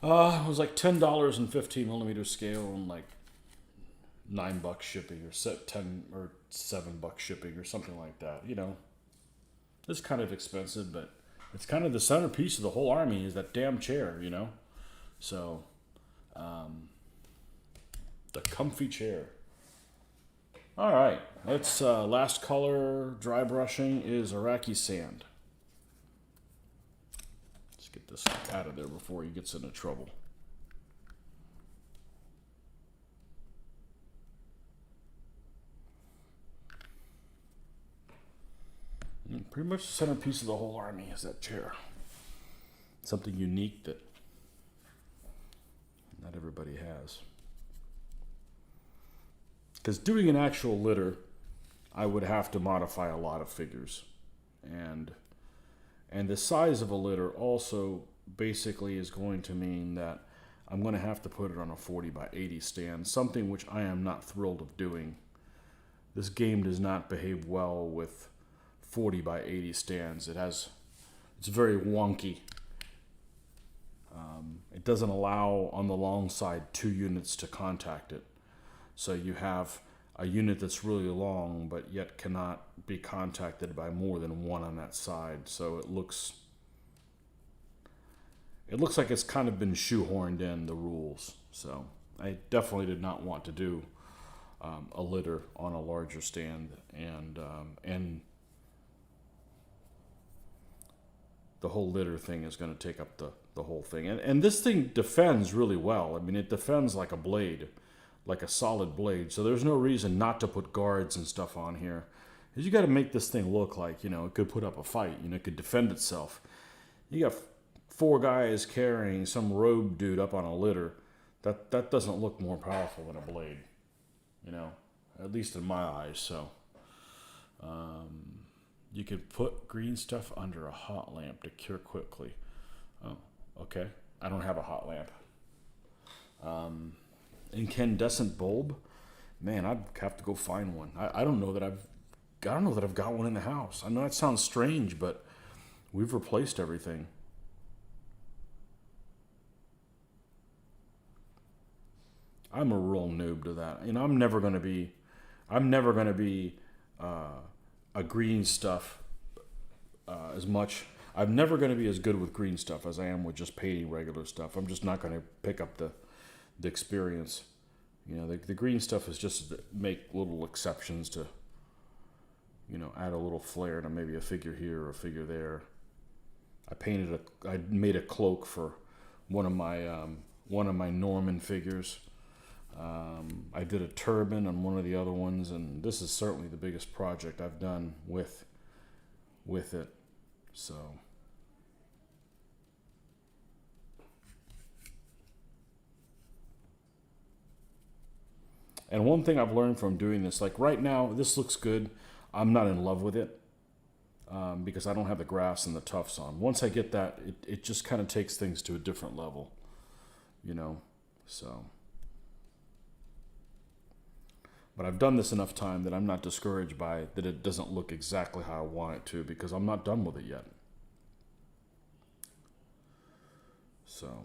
It was like $10 in 15 millimeter scale and like $9 shipping or $10 or $7 shipping or something like that. You know, it's kind of expensive, but it's kind of the centerpiece of the whole army is that damn chair, you know. So, the comfy chair. All right, let's last color dry brushing is Iraqi sand. Let's get this out of there before he gets into trouble. And pretty much the centerpiece of the whole army is that chair. Something unique that not everybody has. Because doing an actual litter, I would have to modify a lot of figures. And the size of a litter also basically is going to mean that I'm going to have to put it on a 40 by 80 stand, something which I am not thrilled of doing. This game does not behave well with 40 by 80 stands. It's very wonky. It doesn't allow on the long side 2 units to contact it. So you have a unit that's really long, but yet cannot be contacted by more than one on that side. So it looks like it's kind of been shoehorned in the rules. So I definitely did not want to do a litter on a larger stand, and the whole litter thing is going to take up the whole thing. And this thing defends really well. I mean, it defends like a blade, like a solid blade. So there's no reason not to put guards and stuff on here. Because you got to make this thing look like, you know, it could put up a fight. You know, it could defend itself. You got 4 guys carrying some rogue dude up on a litter. That doesn't look more powerful than a blade. You know, at least in my eyes. So, you could put green stuff under a hot lamp to cure quickly. Oh, okay. I don't have a hot lamp. Incandescent bulb, man, I'd have to go find one. I don't know that I've got one in the house. I know that sounds strange, but we've replaced everything. I'm a real noob to that. You know, I'm never gonna be a green stuff as much. I'm never gonna be as good with green stuff as I am with just painting regular stuff. I'm just not gonna pick up the experience. You know, the green stuff is just to make little exceptions to, you know, add a little flair to maybe a figure here or a figure there. I made a cloak for one of my Norman figures. I did a turban on one of the other ones, and this is certainly the biggest project I've done with it. So. And one thing I've learned from doing this, like right now, this looks good. I'm not in love with it because I don't have the grass and the tufts on. Once I get that, it just kind of takes things to a different level, you know. So But I've done this enough time that I'm not discouraged by it, that it doesn't look exactly how I want it to, because I'm not done with it yet. So,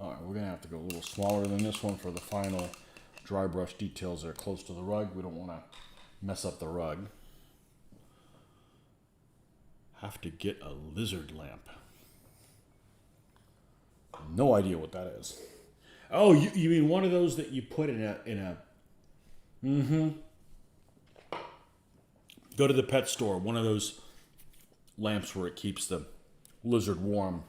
all right, we're gonna have to go a little smaller than this one for the final dry brush details that are close to the rug. We don't want to mess up the rug. Have to get a lizard lamp. No idea what that is. Oh, you mean one of those that you put in a go to the pet store, one of those lamps where it keeps the lizard warm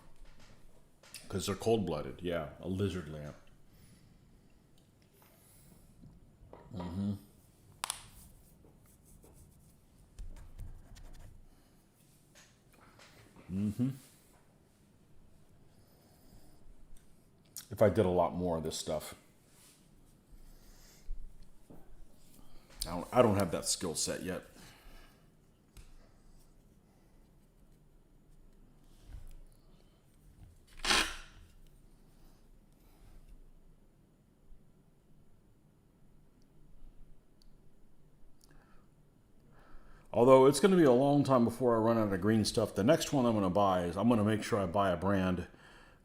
because they're cold-blooded. Yeah, a lizard lamp. If I did a lot more of this stuff. I don't have that skill set yet. Although it's going to be a long time before I run out of green stuff. The next one I'm going to buy is, I'm going to make sure I buy a brand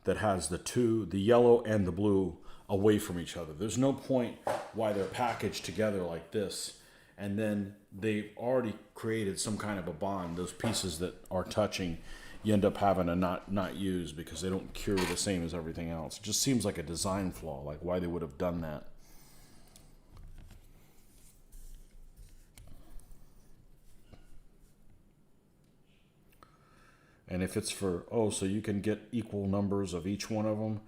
that has the yellow and the blue away from each other. There's no point why they're packaged together like this, and then they've already created some kind of a bond. Those pieces that are touching, you end up having to not use because they don't cure the same as everything else. It just seems like a design flaw, like why they would have done that. And if it's for, so you can get equal numbers of each one of them,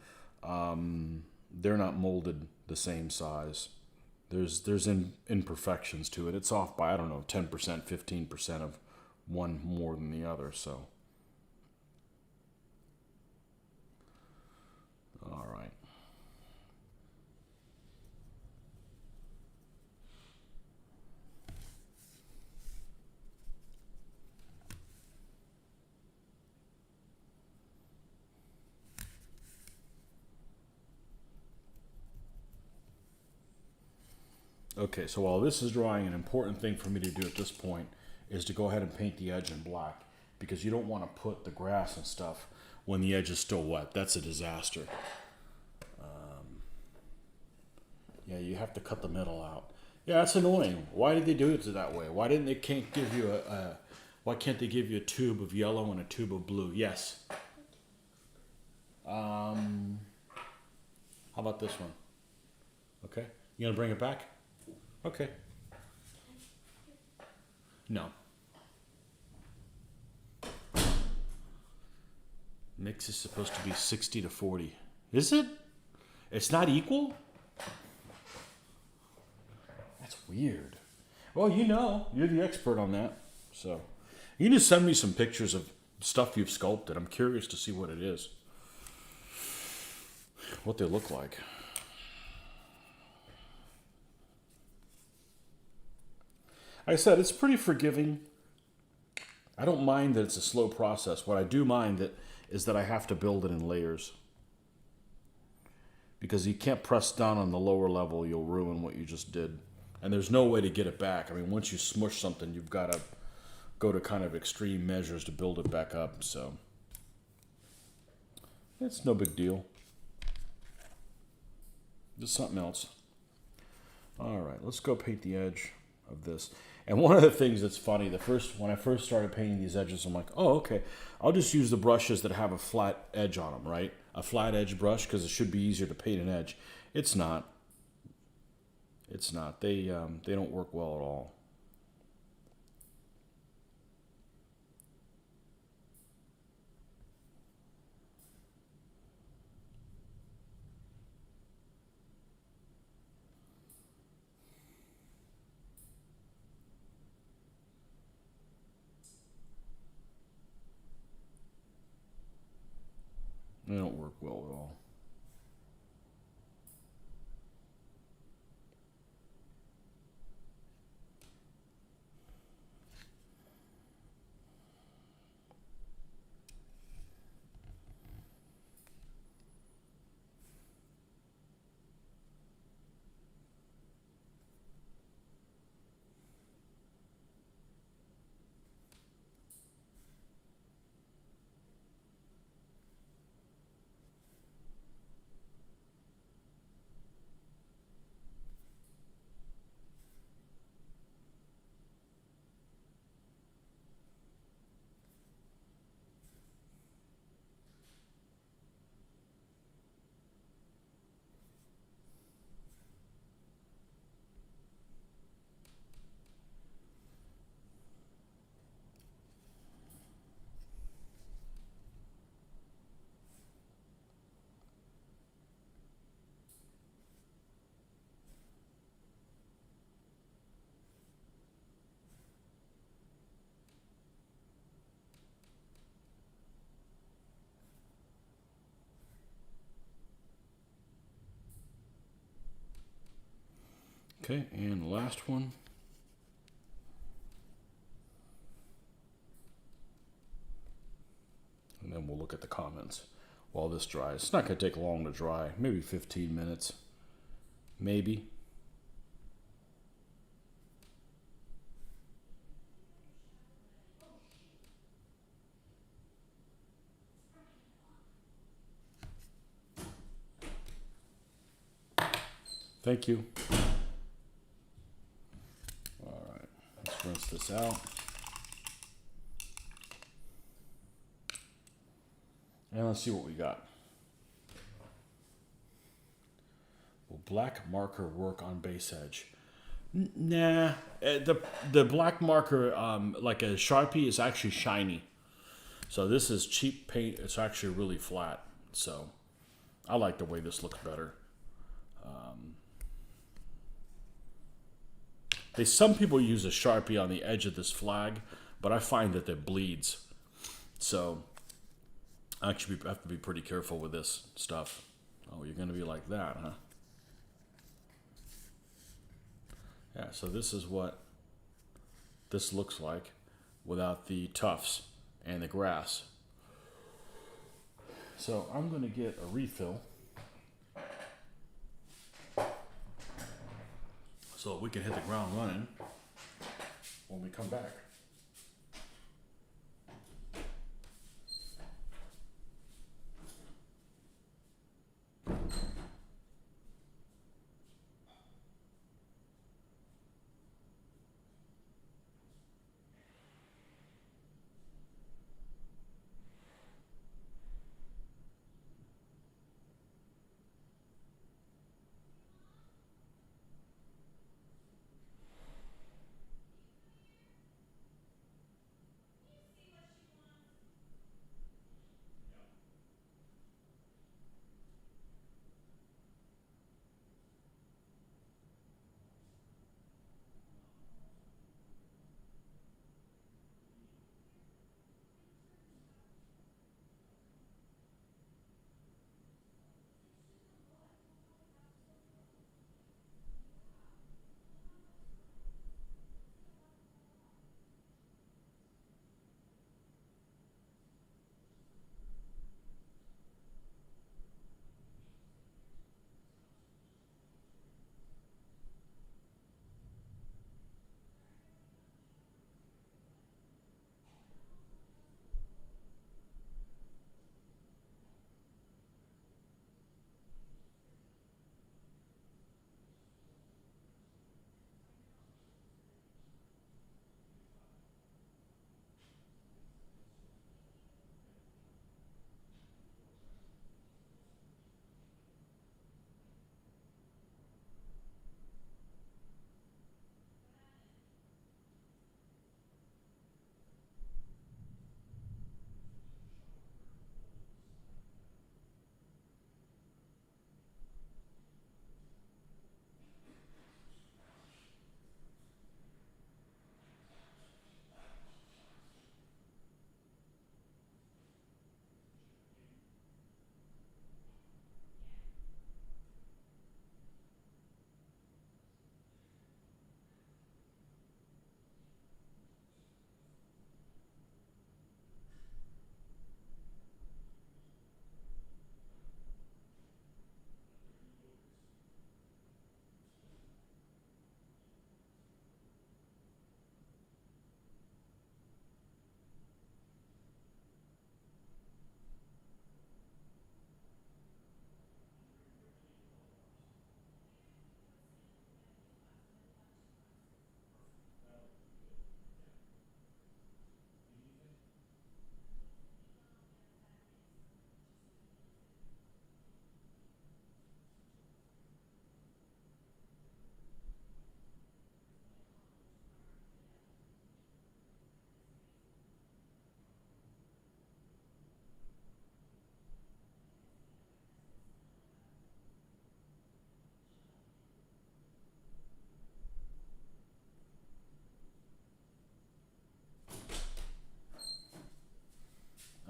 they're not molded the same size. There's imperfections to it. It's off by, I don't know, 10%, 15% of one more than the other, so. All right. Okay, so while this is drying, an important thing for me to do at this point is to go ahead and paint the edge in black, because you don't want to put the grass and stuff when the edge is still wet. That's a disaster. Yeah, you have to cut the middle out. Yeah, that's annoying. Why did they do it that way? Why didn't they can't give you why can't they give you a tube of yellow and a tube of blue? Yes. How about this one? Okay. You gonna bring it back? Okay. No. Mix is supposed to be 60 to 40. Is it? It's not equal? That's weird. Well, you're the expert on that. So, you can just send me some pictures of stuff you've sculpted. I'm curious to see what it is. What they look like. Like I said, it's pretty forgiving. I don't mind that it's a slow process. What I do mind is that I have to build it in layers. Because you can't press down on the lower level, you'll ruin what you just did. And there's no way to get it back. I mean, once you smush something, you've got to go to kind of extreme measures to build it back up. So it's no big deal. Just something else. All right, let's go paint the edge of this. And one of the things that's funny, when I first started painting these edges, I'm like, oh, okay, I'll just use the brushes that have a flat edge on them, right? a flat edge brush because it should be easier to paint an edge. It's not. It's not. They don't work well at all. They don't work well at all. Okay, and the last one. And then we'll look at the comments while this dries. It's not going to take long to dry, maybe 15 minutes, maybe. Thank you. All right, let's rinse this out. And let's see what we got. Will black marker work on base edge? Nah, the black marker, like a Sharpie, is actually shiny. So this is cheap paint. It's actually really flat. So I like the way this looks better. Some people use a Sharpie on the edge of this flag, but I find that it bleeds. So I actually have to be pretty careful with this stuff. Oh, you're going to be like that, huh? Yeah, so this is what this looks like without the tufts and the grass. So I'm going to get a refill so we can hit the ground running when we come back.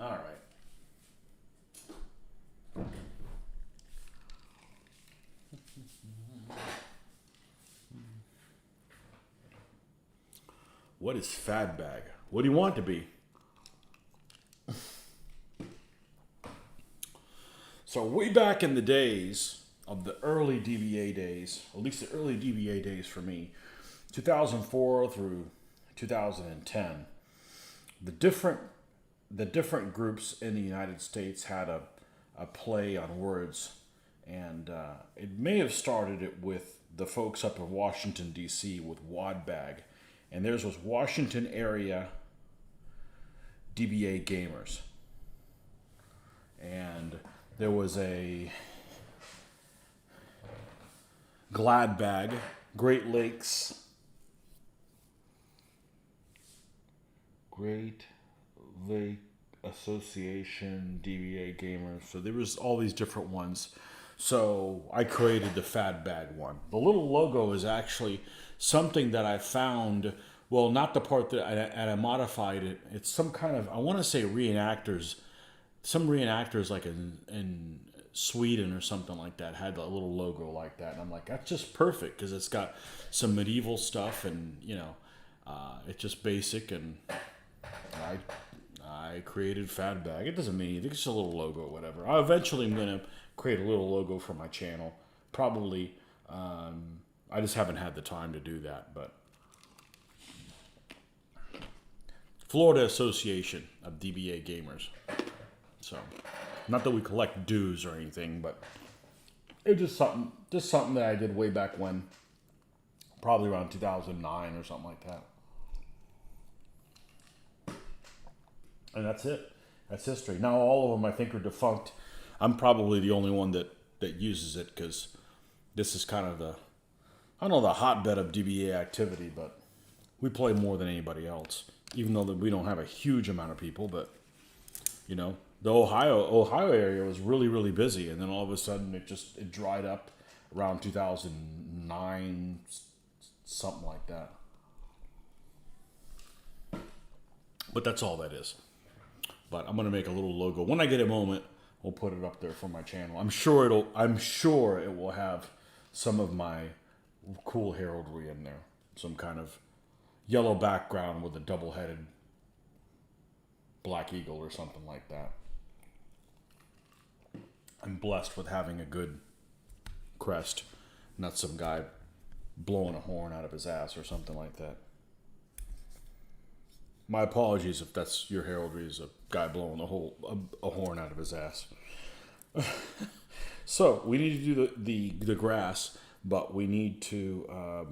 All right. What is fad bag? What do you want it to be? So way back in the days of the early DBA days, at least the early DBA days for me, 2004 through 2010, the different groups in the United States had a play on words, and it may have started it with the folks up in Washington D.C. with wad bag, and theirs was Washington area DBA gamers, and there was a Glad bag, Great Lakes, Great Lake Association DBA gamers. So there was all these different ones. So I created the fad bag one. The little logo is actually something that I found. Well, not the part that I modified it. It's some kind of, I want to say reenactors. Some reenactors like in Sweden or something like that had a little logo like that. And I'm like, that's just perfect because it's got some medieval stuff and, it's just basic. And I created fad bag. It doesn't mean anything. It's just a little logo or whatever. I eventually am going to create a little logo for my channel. Probably. I just haven't had the time to do that. But Florida Association of DBA Gamers. So, not that we collect dues or anything, but it's just something that I did way back when, probably around 2009 or something like that. And that's it. That's history. Now all of them I think are defunct. I'm probably the only one that uses it because this is kind of the hotbed of DBA activity, but we play more than anybody else, even though we don't have a huge amount of people, but the Ohio area was really, really busy, and then all of a sudden it dried up around 2009, something like that. But that's all that is. But I'm gonna make a little logo when I get a moment. We'll put it up there for my channel. I'm sure it will have some of my cool heraldry in there. Some kind of yellow background with a double-headed black eagle or something like that. I'm blessed with having a good crest, not some guy blowing a horn out of his ass or something like that. My apologies if that's your heraldry, is a guy blowing a horn out of his ass. So we need to do the grass, but we need to.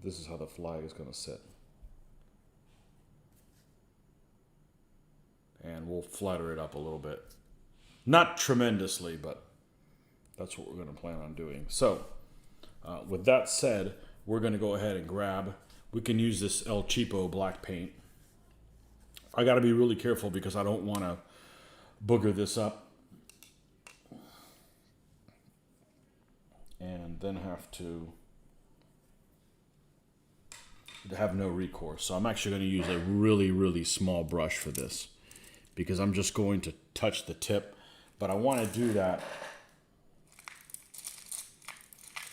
This is how the flag is going to sit. And we'll flatter it up a little bit. Not tremendously, but that's what we're going to plan on doing. So, with that said, we're going to go ahead and grab. We can use this El Cheapo black paint. I got to be really careful because I don't want to booger this up. And then have to have no recourse. So I'm actually going to use a really, really small brush for this, because I'm just going to touch the tip, but I want to do that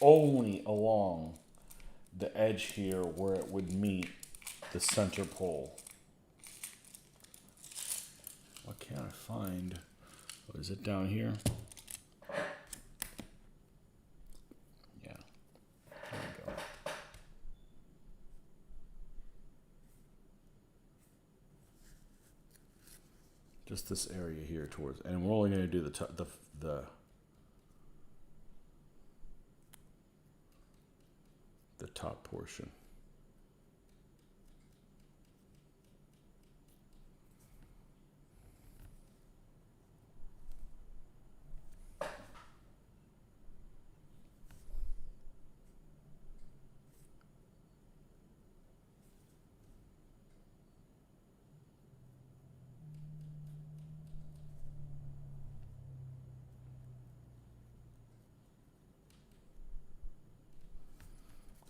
only along the edge here where it would meet the center pole. What can I find? What is it down here? Yeah, there we go. Just this area here towards, and we're only going to do the top portion.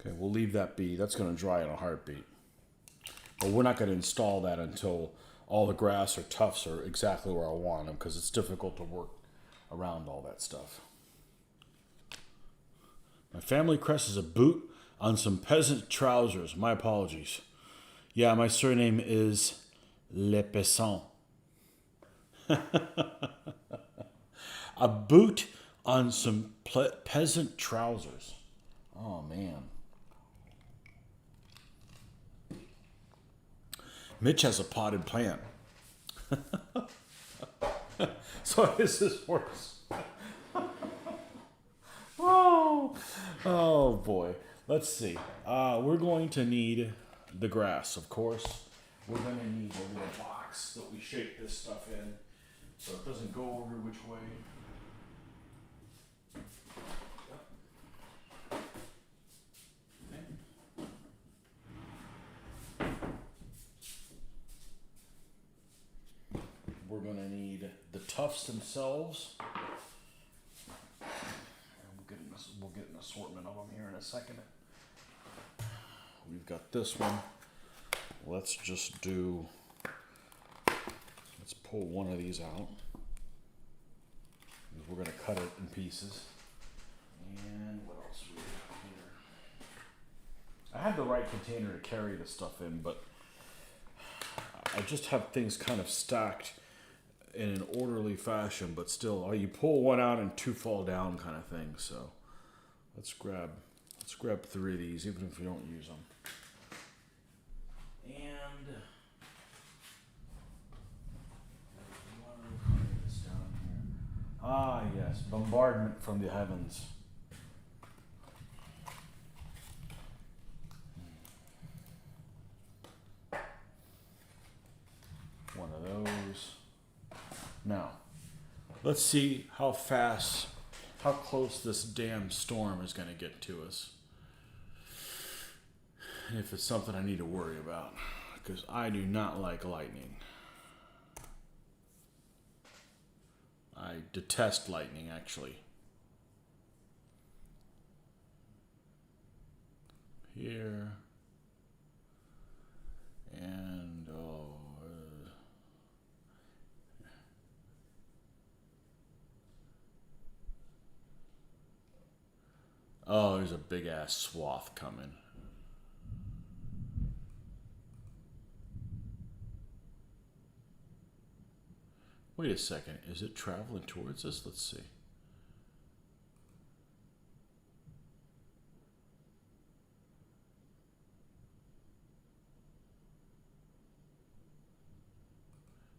Okay, we'll leave that be. That's going to dry in a heartbeat. But we're not going to install that until all the grass or tufts are exactly where I want them, because it's difficult to work around all that stuff. My family crest is a boot on some peasant trousers. My apologies. Yeah, my surname is Le Pesant. A boot on some peasant trousers. Oh, man. Mitch has a potted plant. So this is worse. Oh boy. Let's see. We're going to need the grass, of course. We're going to need a little box that we shape this stuff in so it doesn't go over which way. We're going to need the tufts themselves. We'll get an assortment of them here in a second. We've got this one. Let's pull one of these out. We're going to cut it in pieces. And what else do we have here? I have the right container to carry this stuff in, but I just have things kind of stacked in an orderly fashion, but still, you pull one out and two fall down kind of thing. So let's grab 3 of these, even if we don't use them. And this down here. Ah, yes, bombardment from the heavens. One of those. Now, let's see how close this damn storm is going to get to us. And if it's something I need to worry about, because I do not like lightning. I detest lightning, actually. Here. And, oh, there's a big ass swath coming. Wait a second, is it traveling towards us? Let's see.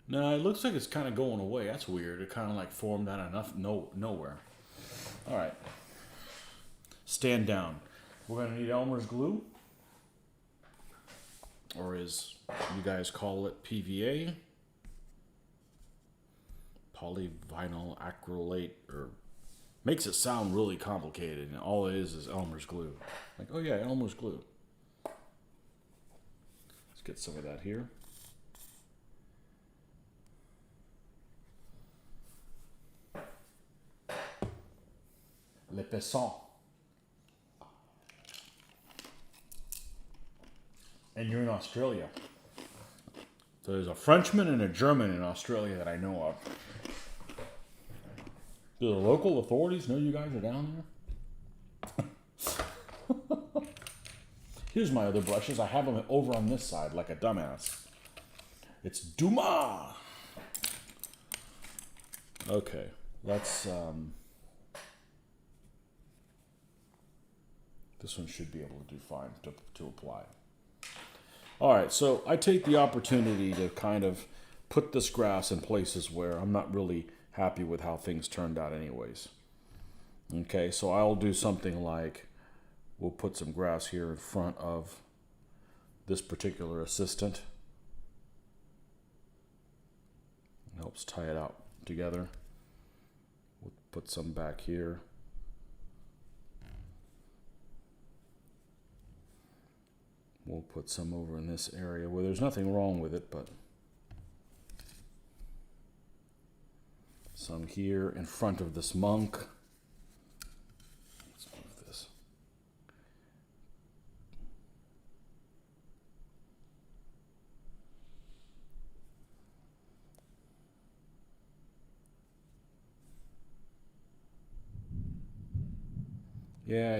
No, it looks like it's kind of going away. That's weird. It kind of like formed out of nowhere. All right. Stand down. We're going to need Elmer's glue, or as you guys call it, PVA, polyvinyl acrylate, or makes it sound really complicated, and all it is Elmer's glue. Like, oh yeah, Elmer's glue. Let's get some of that here. Le Pesant. And you're in Australia. So there's a Frenchman and a German in Australia that I know of. Do the local authorities know you guys are down there? Here's my other brushes. I have them over on this side like a dumbass. It's Dumas. Okay, let's... this one should be able to do fine to apply. All right, so I take the opportunity to kind of put this grass in places where I'm not really happy with how things turned out anyways. Okay, so I'll do something like, we'll put some grass here in front of this particular assistant. It helps tie it out together. We'll put some back here. We'll put some over in this area where there's nothing wrong with it, but some here in front of this monk. Let's move this. Yeah.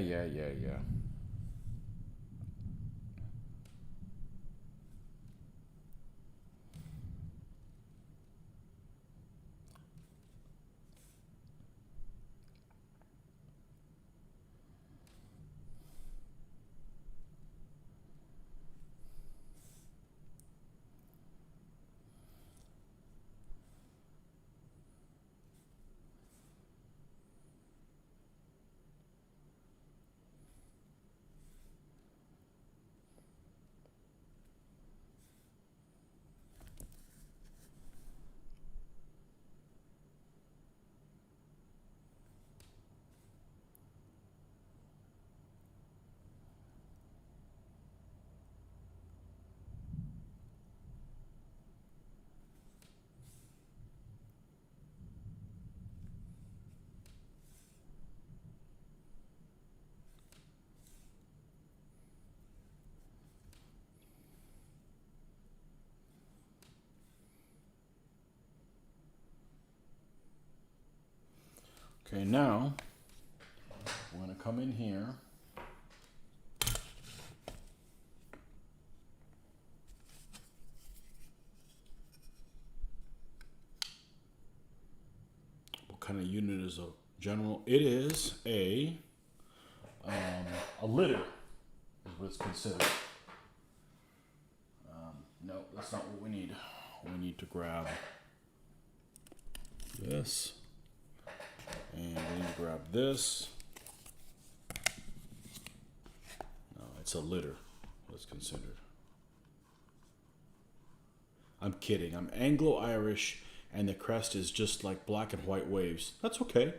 Okay, now we're going to come in here. What kind of unit is a general? It is a litter, is what it's considered. No, that's not what we need. We need to grab this, and we need to grab this. No, it's a litter, what's considered. I'm kidding. I'm Anglo-Irish, and the crest is just like black and white waves. That's okay.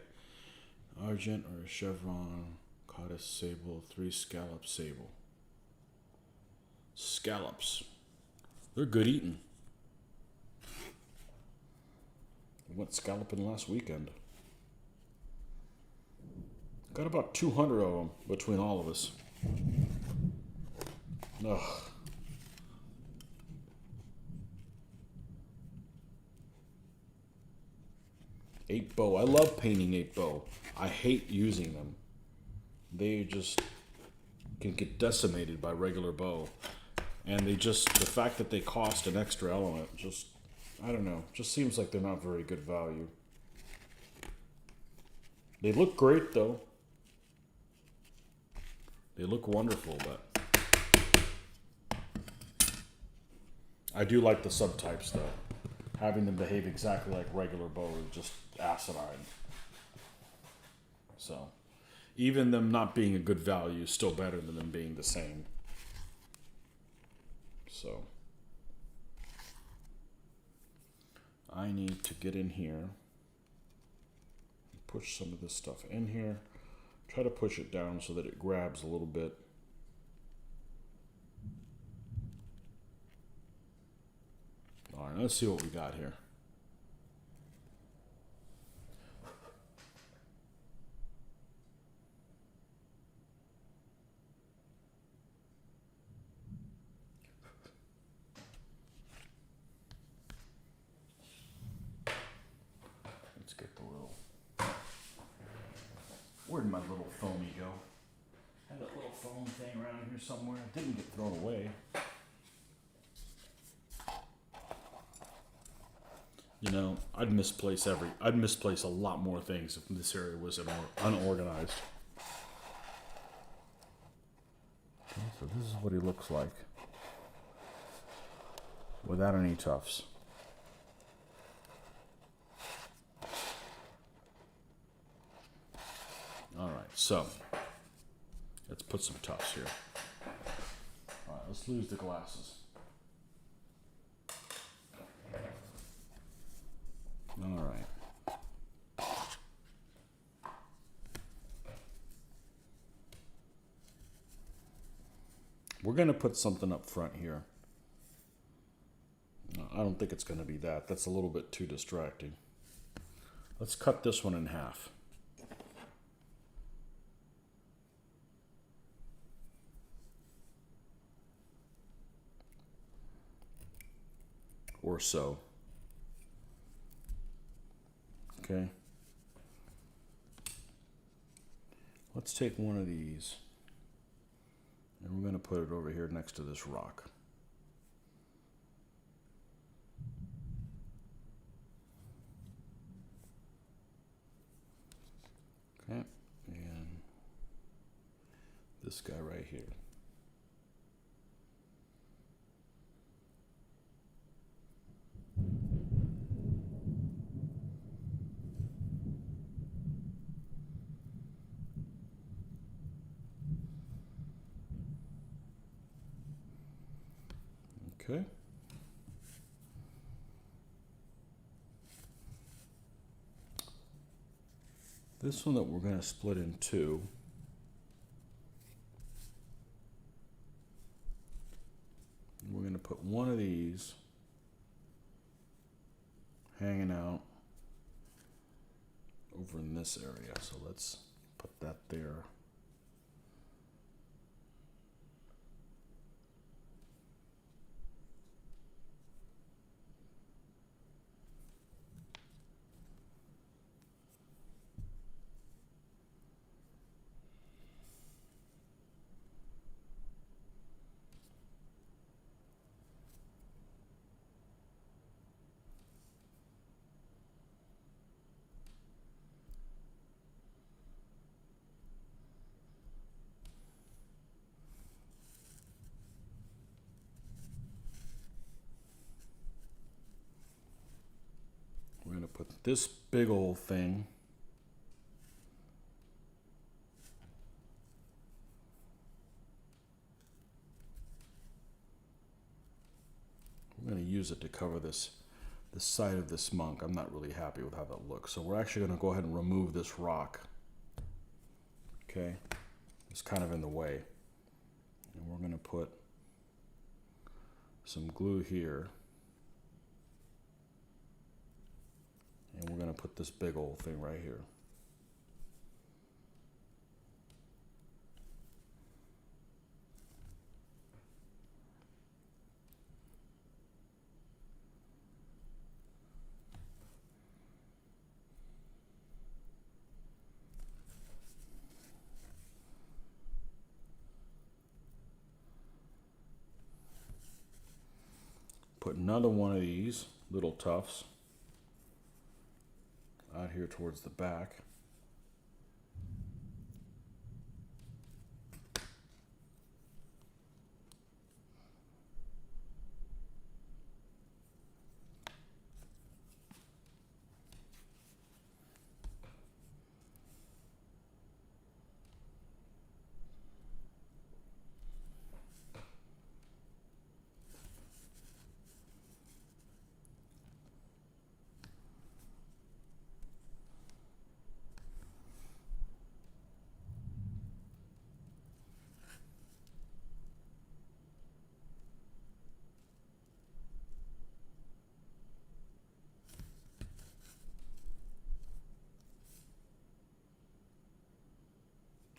Argent or a chevron, codice sable, 3 scallop sable. Scallops. They're good eating. We went scalloping last weekend. Got about 200 of them between all of us. Ugh. Eight bow. I love painting 8-bow. I hate using them. They just can get decimated by regular bow. And they just, the fact that they cost an extra element, just, I don't know, just seems like they're not very good value. They look great though. They look wonderful, but I do like the subtypes though. Having them behave exactly like regular bow is just asinine. So, even them not being a good value is still better than them being the same. So, I need to get in here, push some of this stuff in here, try to push it down so that it grabs a little bit. All right, let's see what we got here. Let's get the little, where'd my little foamy go? I had that little foam thing around here somewhere. It didn't get thrown away. You know, I'd misplace a lot more things if this area was unorganized. Okay, so this is what he looks like without any tufts. All right, so let's put some tufts here. All right, let's lose the glasses. All right. We're going to put something up front here. No, I don't think it's going to be that. That's a little bit too distracting. Let's cut this one in half. Or so. Okay. Let's take one of these and we're going to put it over here next to this rock. Okay, and this guy right here. Okay. This one that we're going to split in two. We're going to put one of these hanging out over in this area. So let's put that there. We're going to put this big old thing I'm going to use it to cover the side of this monk. I'm not really happy with how that looks. So we're actually going to go ahead and remove this rock. Okay, it's kind of in the way. And we're going to put some glue here. And we're going to put this big old thing right here. Put another one of these little tufts out here towards the back.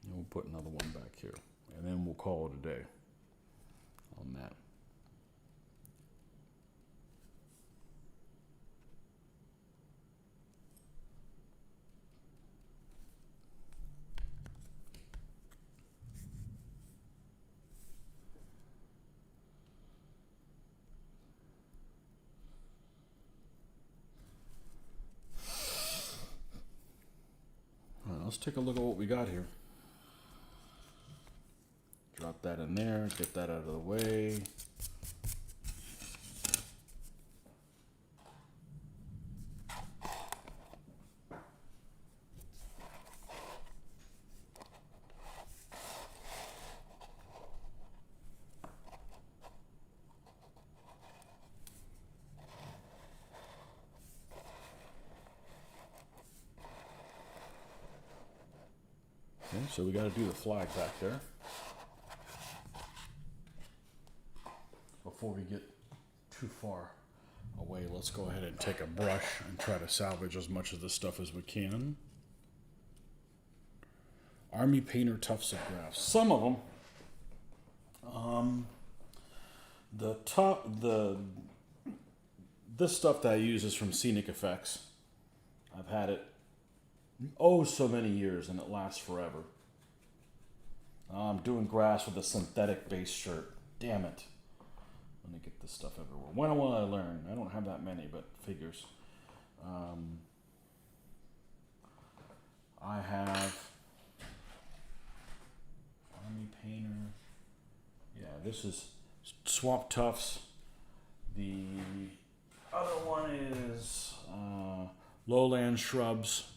We'll put another one back here, and then we'll call it a day on that. All right, let's take a look at what we got here. Drop that in there, get that out of the way. Okay, so we got to do the flag back there. Before we get too far away, let's go ahead and take a brush and try to salvage as much of this stuff as we can. Army Painter Tufts of Graphs. Some of them. This stuff that I use is from Scenic Effects. I've had it oh so many years and it lasts forever. I'm doing grass with a synthetic base shirt. Damn it. Let me get this stuff everywhere. When will I learn? I don't have that many, but figures. I have Army Painter. Yeah, this is Swamp Tufts. The other one is Lowland Shrubs.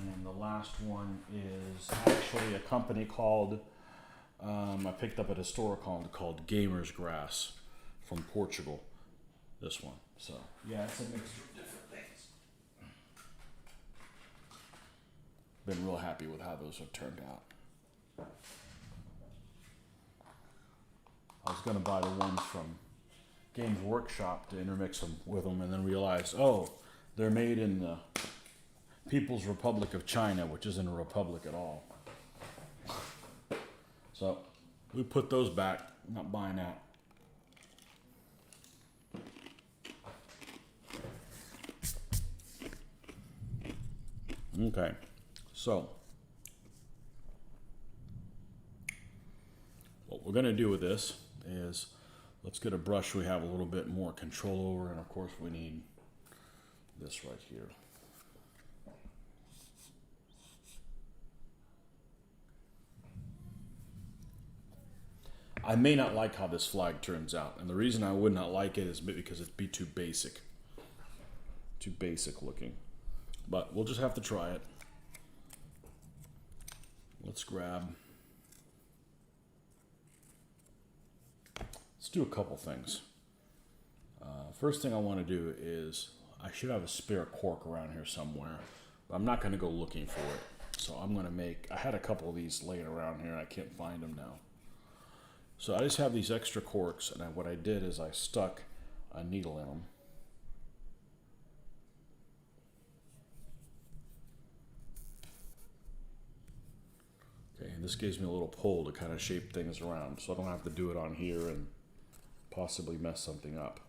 And the last one is actually a company called, I picked up at a store called Gamer's Grass from Portugal. This one. So, yeah, it's a mixture of different things. Been real happy with how those have turned out. I was going to buy the ones from Games Workshop to intermix them with them and then realized, oh, they're made in the People's Republic of China, which isn't a republic at all. So we put those back. I'm not buying that. Okay, so what we're going to do with this is let's get a brush we have a little bit more control over, and of course we need this right here. I may not like how this flag turns out, and the reason I would not like it is because it'd be too basic looking, but we'll just have to try it. Let's do a couple things. First thing I want to do is, I should have a spare cork around here somewhere, but I'm not going to go looking for it. So I'm going to I had a couple of these laying around here and I can't find them now. So I just have these extra corks, and what I did is I stuck a needle in them. Okay, and this gives me a little pull to kind of shape things around, so I don't have to do it on here and possibly mess something up.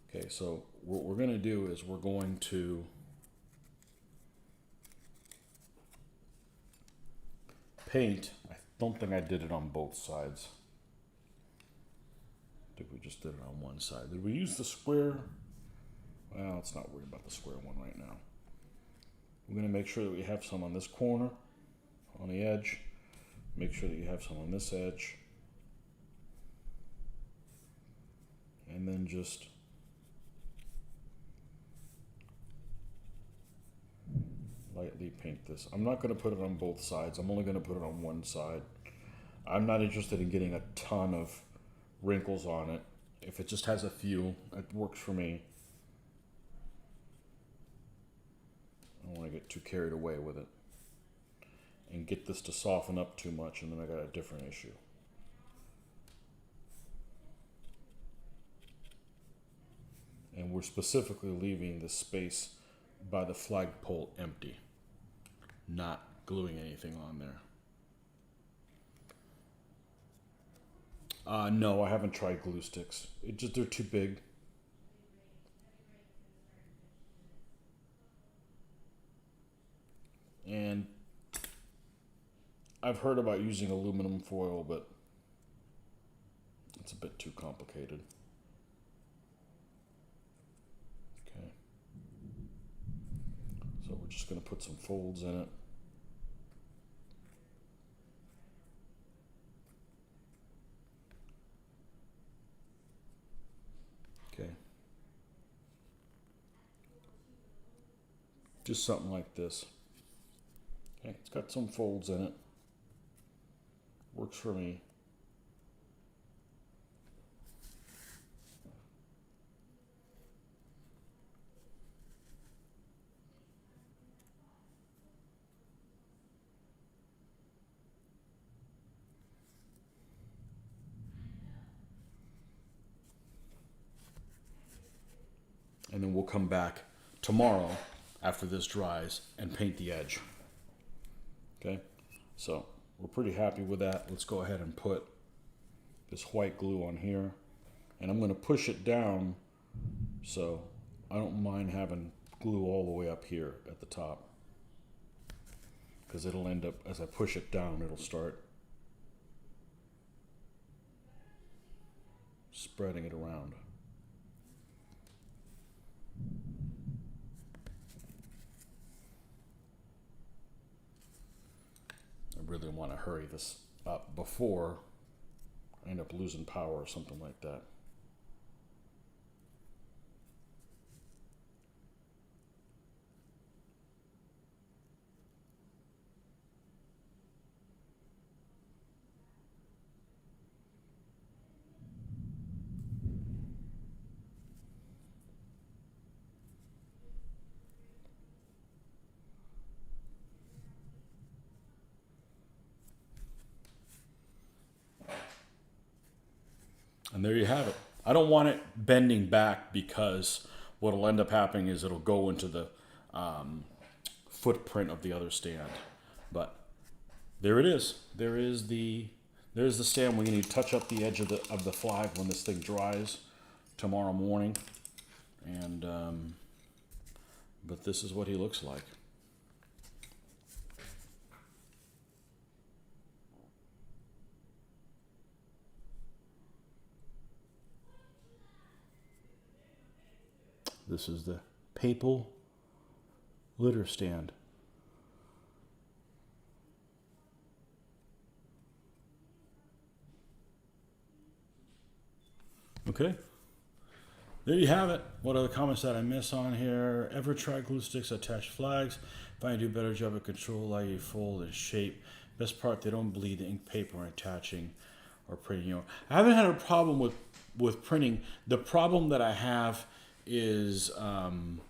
Okay, so what we're going to do is we're going to paint. I don't think I did it on both sides. I think we just did it on one side. Did we use the square? Well, let's not worry about the square one right now. We're going to make sure that we have some on this corner, on the edge. Make sure that you have some on this edge. And then just lightly paint this. I'm not going to put it on both sides. I'm only going to put it on one side. I'm not interested in getting a ton of wrinkles on it. If it just has a few, it works for me. I don't want to get too carried away with it and get this to soften up too much, and then I got a different issue. And we're specifically leaving the space by the flagpole empty, not gluing anything on there. No, I haven't tried glue sticks. They're too big. And I've heard about using aluminum foil, but it's a bit too complicated. Okay. So we're just going to put some folds in it. Okay. Just something like this. Okay, it's got some folds in it. Works for me. And then we'll come back tomorrow after this dries and paint the edge. Okay, so we're pretty happy with that. Let's go ahead and put this white glue on here, and I'm going to push it down so I don't mind having glue all the way up here at the top. because it'll end up, as I push it down, it'll start spreading it around. I really want to hurry this up before I end up losing power or something like that. And there you have it. I don't want it bending back because what will end up happening is it'll go into the footprint of the other stand. But there it is. There's the stand. We're going to touch up the edge of the flag when this thing dries tomorrow morning. And but this is what he looks like. This is the Papal litter stand. Okay. There you have it. What are the comments that I miss on here? Ever try glue sticks, attach flags? Find you do a better job of control, allow you to fold and shape. Best part, they don't bleed the ink paper when attaching or printing. You know, I haven't had a problem with printing. The problem that I have is when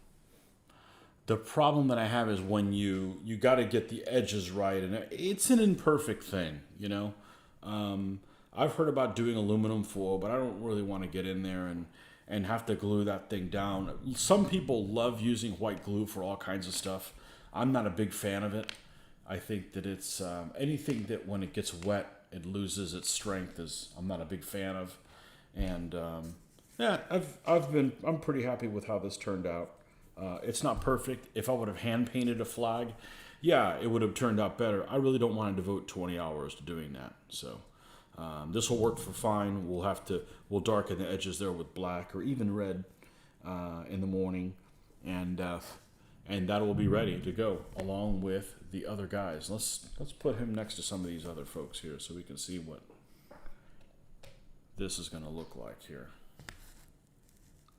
you got to get the edges right, and it's an imperfect thing, you know. I've heard about doing aluminum foil, but I don't really want to get in there and have to glue that thing down. Some people love using white glue for all kinds of stuff. I'm not a big fan of it. I think that it's anything that when it gets wet, it loses its strength. I'm not a big fan of, and yeah, I'm pretty happy with how this turned out. It's not perfect. If I would have hand painted a flag, yeah, it would have turned out better. I really don't want to devote 20 hours to doing that. So this will work for fine. We'll darken the edges there with black or even red in the morning, and that will be ready to go along with the other guys. Let's put him next to some of these other folks here so we can see what this is going to look like here.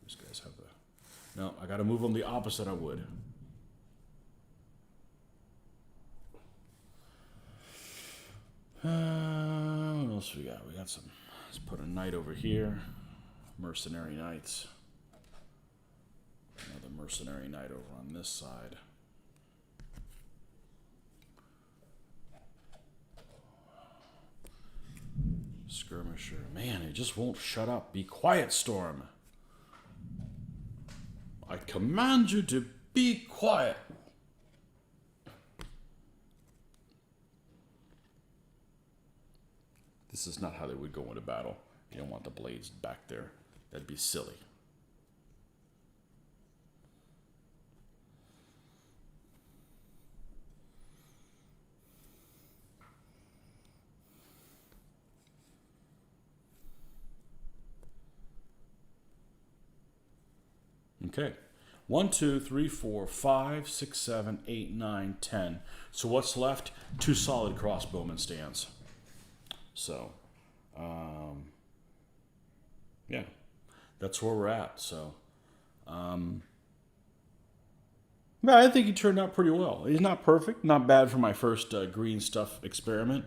These guys have no, I got to move them the opposite I would. What else we got? We got some. Let's put a knight over here. Mercenary knights. Another mercenary knight over on this side. Skirmisher. Man, it just won't shut up. Be quiet, Storm. I command you to be quiet. This is not how they would go into battle. You don't want the blades back there. That'd be silly. Okay. 1, 2, 3, 4, 5, 6, 7, 8, 9, 10. So what's left? 2 solid crossbowman stands. So, yeah, that's where we're at. So, yeah, I think he turned out pretty well. He's not perfect, not bad for my first green stuff experiment,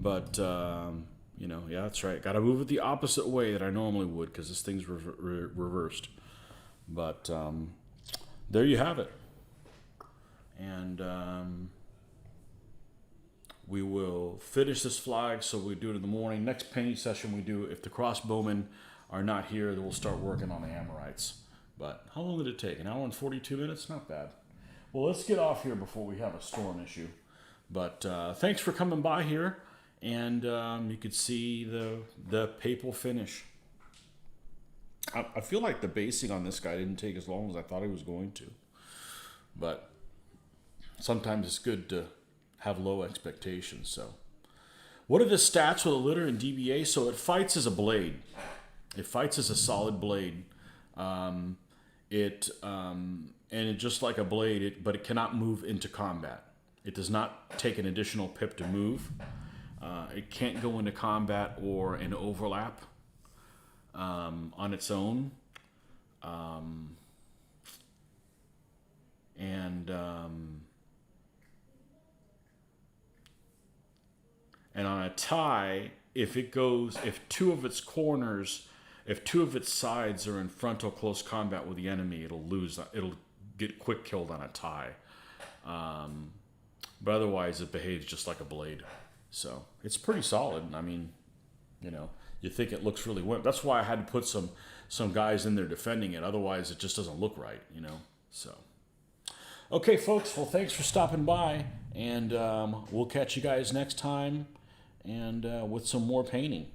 but you know, yeah, that's right. Got to move it the opposite way that I normally would because this thing's reversed. But there you have it. And we will finish this flag, so we do it in the morning. Next painting session we do, if the crossbowmen are not here, then we'll start working on the Amorites. But how long did it take? 1 hour and 42 minutes? Not bad. Well, let's get off here before we have a storm issue. But thanks for coming by here. And you could see the Papal finish. I feel like the basing on this guy didn't take as long as I thought it was going to. But sometimes it's good to have low expectations. So, what are the stats with a litter in DBA? So it fights as a blade. It fights as a solid blade. And it just like a blade, but it cannot move into combat. It does not take an additional pip to move. It can't go into combat or an overlap on its own. And on a tie, if two of its sides are in frontal close combat with the enemy, it'll get quick killed on a tie. But otherwise, it behaves just like a blade. So it's pretty solid. I mean, you think it looks really wimp. That's why I had to put some guys in there defending it. Otherwise, it just doesn't look right, So, okay, folks. Well, thanks for stopping by, and we'll catch you guys next time, and with some more painting.